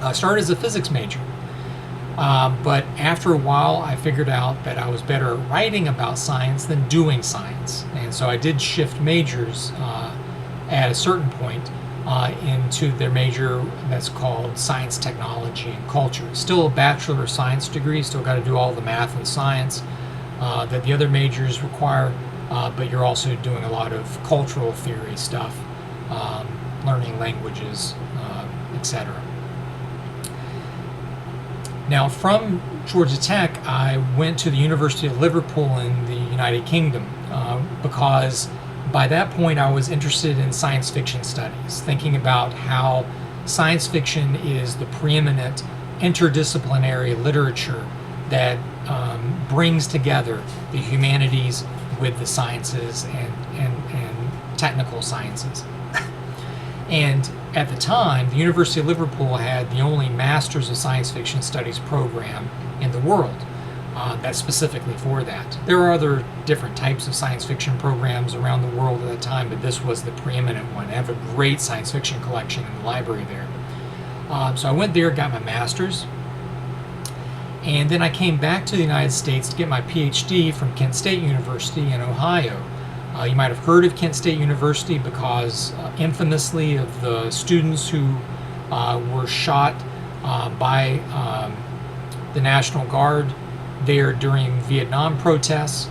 I started as a physics major, but after a while I figured out that I was better at writing about science than doing science, and so I did shift majors at a certain point into their major that's called Science, Technology, and Culture. Still a Bachelor of Science degree, still got to do all the math and science that the other majors require, but you're also doing a lot of cultural theory stuff, learning languages, etc. Now, from Georgia Tech, I went to the University of Liverpool in the United Kingdom because by that point I was interested in science fiction studies, thinking about how science fiction is the preeminent interdisciplinary literature that brings together the humanities with the sciences and technical sciences. And at the time, the University of Liverpool had the only Masters of Science Fiction Studies program in the world that's specifically for that. There are other different types of science fiction programs around the world at that time, but this was the preeminent one. They have a great science fiction collection in the library there. So I went there, got my master's, and then I came back to the United States to get my PhD from Kent State University in Ohio. You might have heard of Kent State University because infamously of the students who were shot by the National Guard there during Vietnam protests.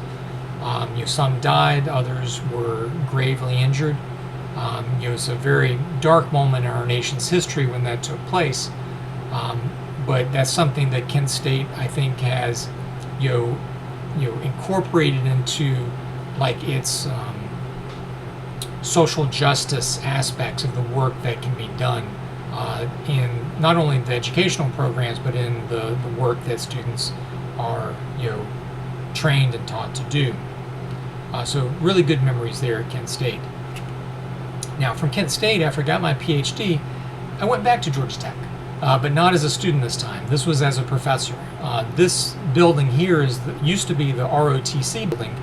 Some died, others were gravely injured. It was a very dark moment in our nation's history when that took place. But that's something that Kent State, I think, has incorporated into like its social justice aspects of the work that can be done in not only the educational programs, but in the work that students are trained and taught to do. So really good memories there at Kent State. Now from Kent State, after I got my PhD, I went back to Georgia Tech, but not as a student this time. This was as a professor. This building here used to be the ROTC building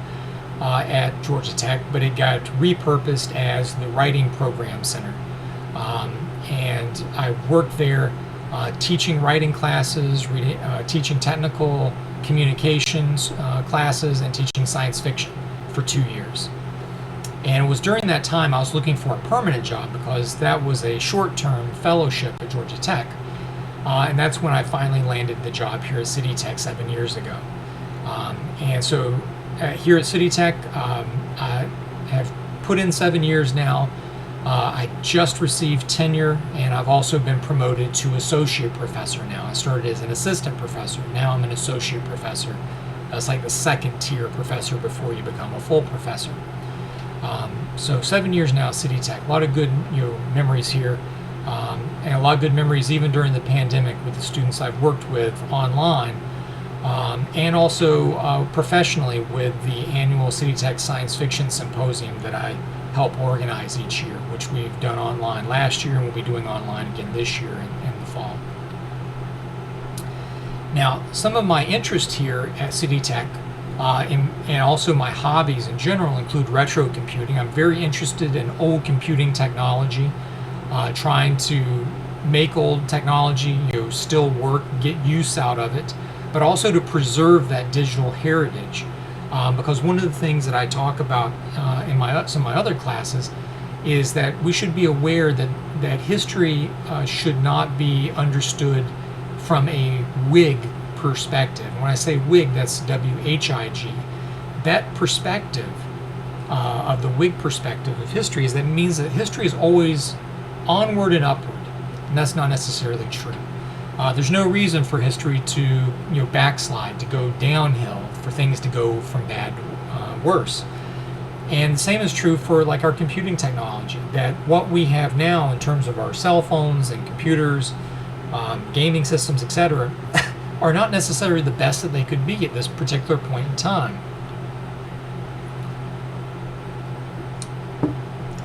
at Georgia Tech, but it got repurposed as the Writing Program Center. And I worked there teaching writing classes, teaching technical communications classes, and teaching science fiction for 2 years. And it was during that time I was looking for a permanent job because that was a short-term fellowship at Georgia Tech. And that's when I finally landed the job here at City Tech 7 years ago. And so here at City Tech, I have put in 7 years now. I just received tenure, and I've also been promoted to associate professor now. I started as an assistant professor. Now I'm an associate professor. That's like the second tier professor before you become a full professor. So 7 years now at City Tech. A lot of good memories here, and a lot of good memories even during the pandemic with the students I've worked with online, and also professionally with the annual City Tech Science Fiction Symposium that I help organize each year, which we've done online last year and we'll be doing online again this year in the fall. Now, some of my interest here at City Tech and also my hobbies in general include retro computing. I'm very interested in old computing technology, trying to make old technology still work, get use out of it, but also to preserve that digital heritage. Because one of the things that I talk about in some of my other classes is that we should be aware that history should not be understood from a Whig perspective. When I say Whig, that's W-H-I-G. That perspective of the Whig perspective of history is that it means that history is always onward and upward, and that's not necessarily true. There's no reason for history to backslide, to go downhill, for things to go from bad to worse. And the same is true for like our computing technology, that what we have now in terms of our cell phones and computers, gaming systems, etc., are not necessarily the best that they could be at this particular point in time.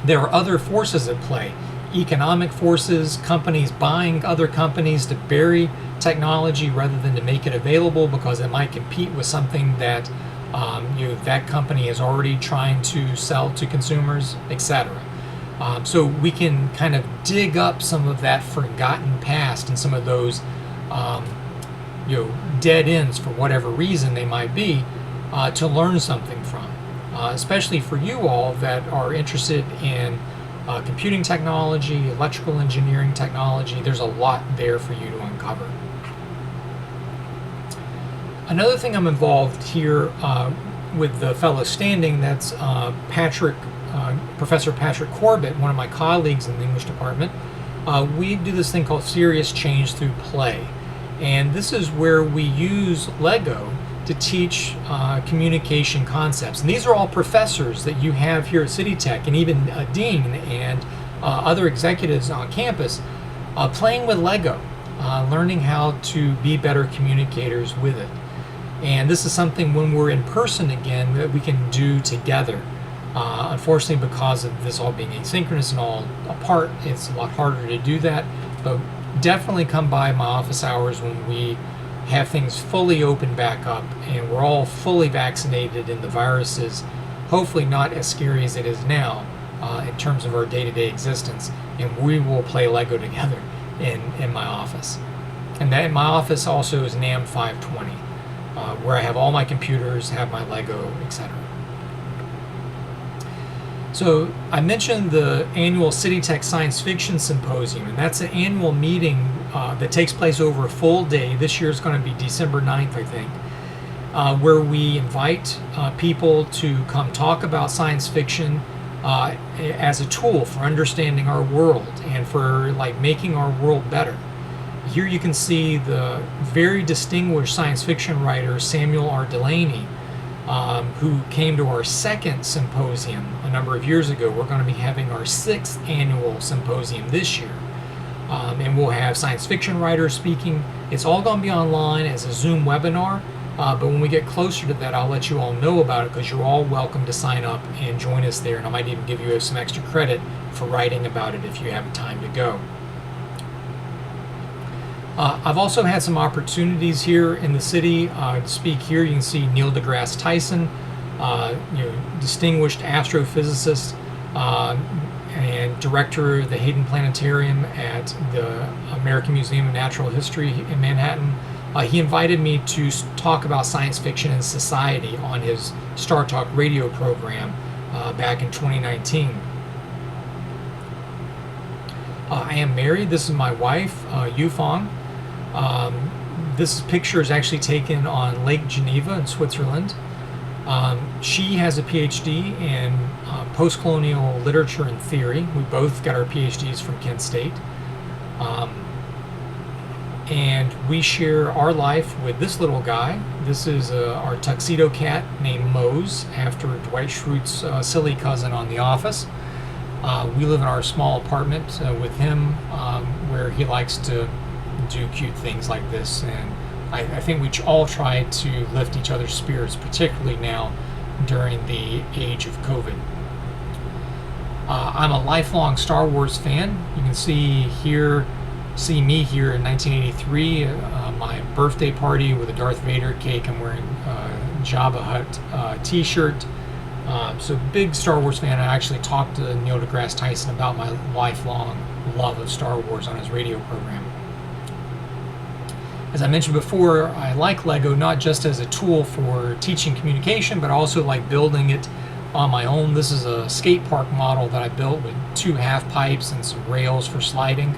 There are other forces at play. Economic forces, companies buying other companies to bury technology rather than to make it available because it might compete with something that that company is already trying to sell to consumers, etc. So we can kind of dig up some of that forgotten past and some of those dead ends, for whatever reason they might be, to learn something from. Especially for you all that are interested in computing technology, electrical engineering technology, there's a lot there for you to uncover. Another thing I'm involved here with the fellow standing, that's Professor Patrick Corbett, one of my colleagues in the English department. We do this thing called Serious Change Through Play. And this is where we use Lego to teach communication concepts. And these are all professors that you have here at City Tech, and even a dean and other executives on campus playing with Lego, learning how to be better communicators with it. And this is something, when we're in person again, that we can do together. Unfortunately, because of this all being asynchronous and all apart, it's a lot harder to do that. But definitely come by my office hours when we have things fully open back up and we're all fully vaccinated, and the virus is hopefully not as scary as it is now in terms of our day-to-day existence. And we will play Lego together in my office. And that my office also is NAM 520, where I have all my computers, have my Lego, etc. So I mentioned the annual City Tech Science Fiction Symposium, and that's an annual meeting that takes place over a full day. This year is going to be December 9th, I think, where we invite people to come talk about science fiction as a tool for understanding our world and for making our world better. Here you can see the very distinguished science fiction writer Samuel R. Delany, who came to our second symposium a number of years ago. We're going to be having our 6th annual symposium this year. And we'll have science fiction writers speaking. It's all going to be online as a Zoom webinar, but when we get closer to that, I'll let you all know about it, because you're all welcome to sign up and join us there. And I might even give you some extra credit for writing about it if you have time to go. I've also had some opportunities here in the city to speak here. You can see Neil deGrasse Tyson, distinguished astrophysicist and director of the Hayden Planetarium at the American Museum of Natural History in Manhattan. He invited me to talk about science fiction and society on his Star Talk radio program back in 2019. I am married. This is my wife, Yufong. This picture is actually taken on Lake Geneva in Switzerland. She has a PhD in post-colonial literature and theory. We both got our PhDs from Kent State. And we share our life with this little guy. This is our tuxedo cat named Mose, after Dwight Schrute's silly cousin on The Office. We live in our small apartment with him, where he likes to do cute things like this, and I think we all try to lift each other's spirits, particularly now during the age of COVID. I'm a lifelong Star Wars fan. You can see me here in 1983, my birthday party with a Darth Vader cake. I'm wearing a Jabba Hutt t-shirt. So big Star Wars fan. I actually talked to Neil deGrasse Tyson about my lifelong love of Star Wars on his radio program. As I mentioned before, I like Lego not just as a tool for teaching communication, but also like building it on my own. This is a skate park model that I built with 2 half pipes and some rails for sliding.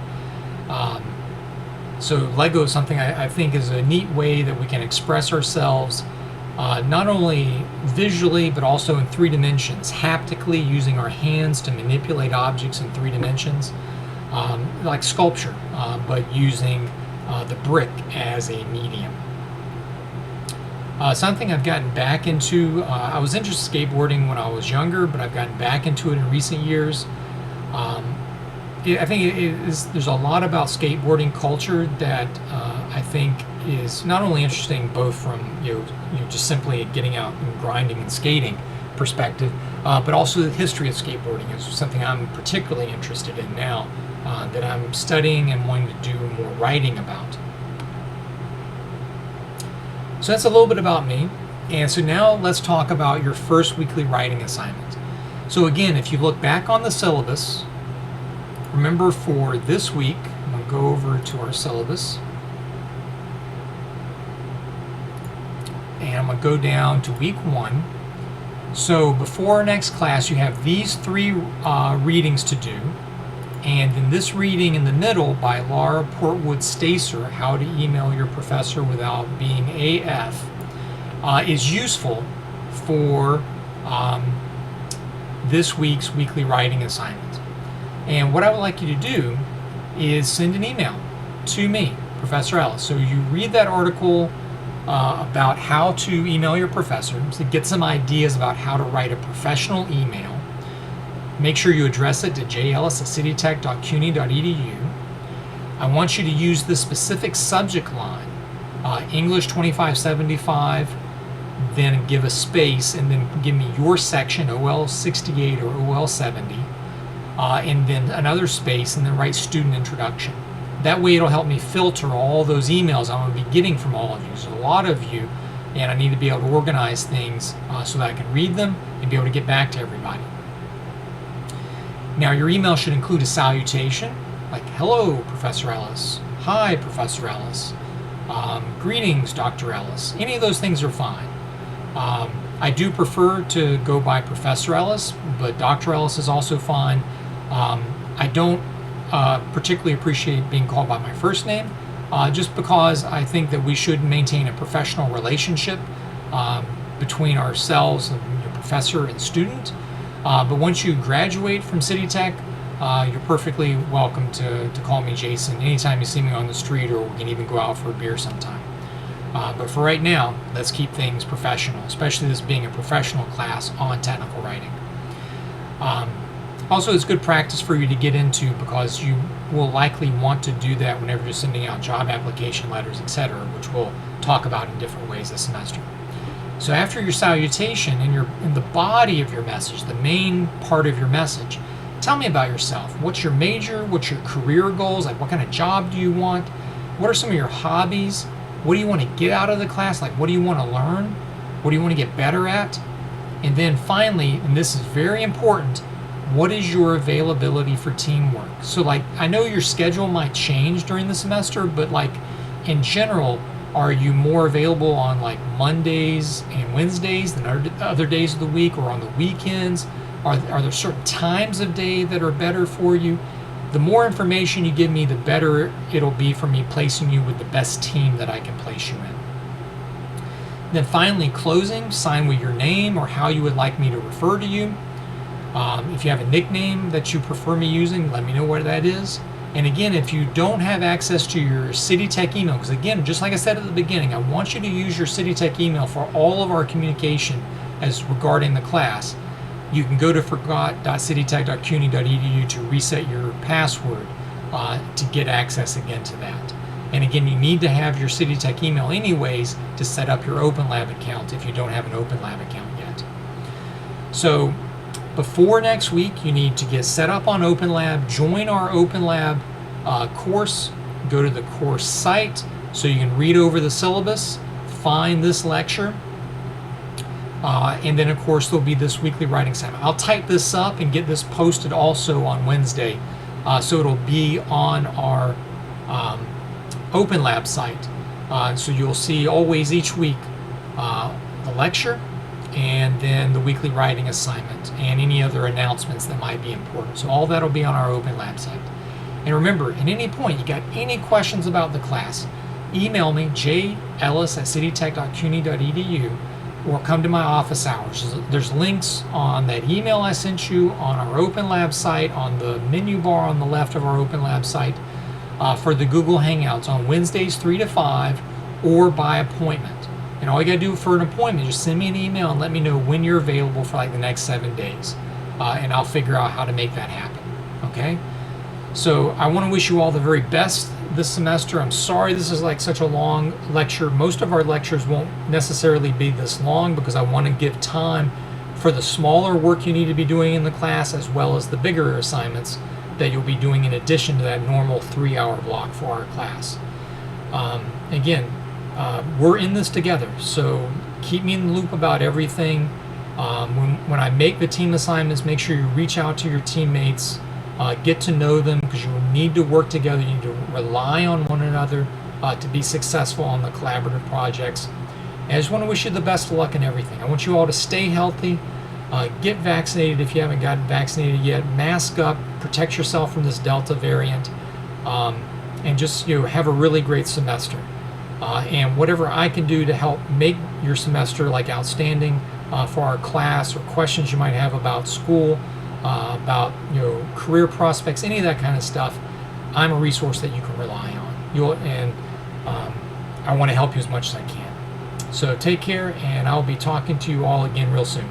So Lego is something I think is a neat way that we can express ourselves, not only visually, but also in 3 dimensions, haptically, using our hands to manipulate objects in 3 dimensions, like sculpture, but using the brick as a medium. Something I've gotten back into, I was interested in skateboarding when I was younger, but I've gotten back into it in recent years. I think there's a lot about skateboarding culture that I think is not only interesting both from just simply getting out and grinding and skating perspective, but also the history of skateboarding is something I'm particularly interested in now, that I'm studying and wanting to do more writing about. So that's a little bit about me. And so now let's talk about your first weekly writing assignment. So again, if you look back on the syllabus, remember for this week, I'm going to go over to our syllabus. And I'm going to go down to week 1. So before our next class, you have these 3 readings to do. And then this reading in the middle by Laura Portwood Stacer, How to Email Your Professor Without Being AF, is useful for this week's weekly writing assignment. And what I would like you to do is send an email to me, Professor Ellis. So you read that article about how to email your professor, to get some ideas about how to write a professional email. Make sure you address it to jellis@citytech.cuny.edu. I want you to use this specific subject line, English 2575, then give a space, and then give me your section, OL68 or OL70, and then another space, and then write student introduction. That way it'll help me filter all those emails I'm going to be getting from all of you. So a lot of you, and I need to be able to organize things so that I can read them and be able to get back to everybody. Now your email should include a salutation, like, hello, Professor Ellis. Hi, Professor Ellis. Greetings, Dr. Ellis. Any of those things are fine. I do prefer to go by Professor Ellis, but Dr. Ellis is also fine. I don't particularly appreciate being called by my first name, just because I think that we should maintain a professional relationship between ourselves, professor and student. But once you graduate from City Tech, you're perfectly welcome to call me Jason anytime you see me on the street, or we can even go out for a beer sometime. But for right now, let's keep things professional, especially this being a professional class on technical writing. Also, it's good practice for you to get into, because you will likely want to do that whenever you're sending out job application letters, etc., which we'll talk about in different ways this semester. So after your salutation, in the body of your message, the main part of your message, tell me about yourself. What's your major? What's your career goals? Like, what kind of job do you want? What are some of your hobbies? What do you want to get out of the class? Like, what do you want to learn? What do you want to get better at? And then finally, and this is very important, what is your availability for teamwork? So like, I know your schedule might change during the semester, but like in general, are you more available on like Mondays and Wednesdays than other days of the week, or on the weekends? Are there certain times of day that are better for you? The more information you give me, the better it'll be for me placing you with the best team that I can place you in. Then finally, closing, sign with your name or how you would like me to refer to you. If you have a nickname that you prefer me using, let me know what that is. And again, if you don't have access to your City Tech email, because again, just like I said at the beginning, I want you to use your City Tech email for all of our communication as regarding the class. You can go to forgot.citytech.cuny.edu to reset your password to get access again to that. And again, you need to have your City Tech email anyways to set up your OpenLab account if you don't have an OpenLab account yet. So before next week, you need to get set up on OpenLab, join our OpenLab course, go to the course site so you can read over the syllabus, find this lecture, and then of course there'll be this weekly writing assignment. I'll type this up and get this posted also on Wednesday, so it'll be on our OpenLab site. So you'll see always each week the lecture, and then the weekly writing assignment, and any other announcements that might be important. So all that'll be on our OpenLab site. And remember, at any point you got any questions about the class, email me, jellis@citytech.cuny.edu, or come to my office hours. There's links on that email I sent you, on our OpenLab site, on the menu bar on the left of our OpenLab site, for the Google Hangouts on Wednesdays 3 to 5, or by appointment. And all you gotta do for an appointment is just send me an email and let me know when you're available for like the next 7 days. And I'll figure out how to make that happen, okay? So I wanna wish you all the very best this semester. I'm sorry this is like such a long lecture. Most of our lectures won't necessarily be this long, because I wanna give time for the smaller work you need to be doing in the class, as well as the bigger assignments that you'll be doing in addition to that normal 3-hour block for our class. Again, we're in this together, so keep me in the loop about everything. When I make the team assignments, make sure you reach out to your teammates, get to know them, because you need to work together. You need to rely on one another to be successful on the collaborative projects. And I just want to wish you the best of luck in everything. I want you all to stay healthy, get vaccinated if you haven't gotten vaccinated yet, mask up, protect yourself from this Delta variant, and just have a really great semester. And whatever I can do to help make your semester like outstanding for our class, or questions you might have about school, about career prospects, any of that kind of stuff, I'm a resource that you can rely on. I want to help you as much as I can. So take care, and I'll be talking to you all again real soon.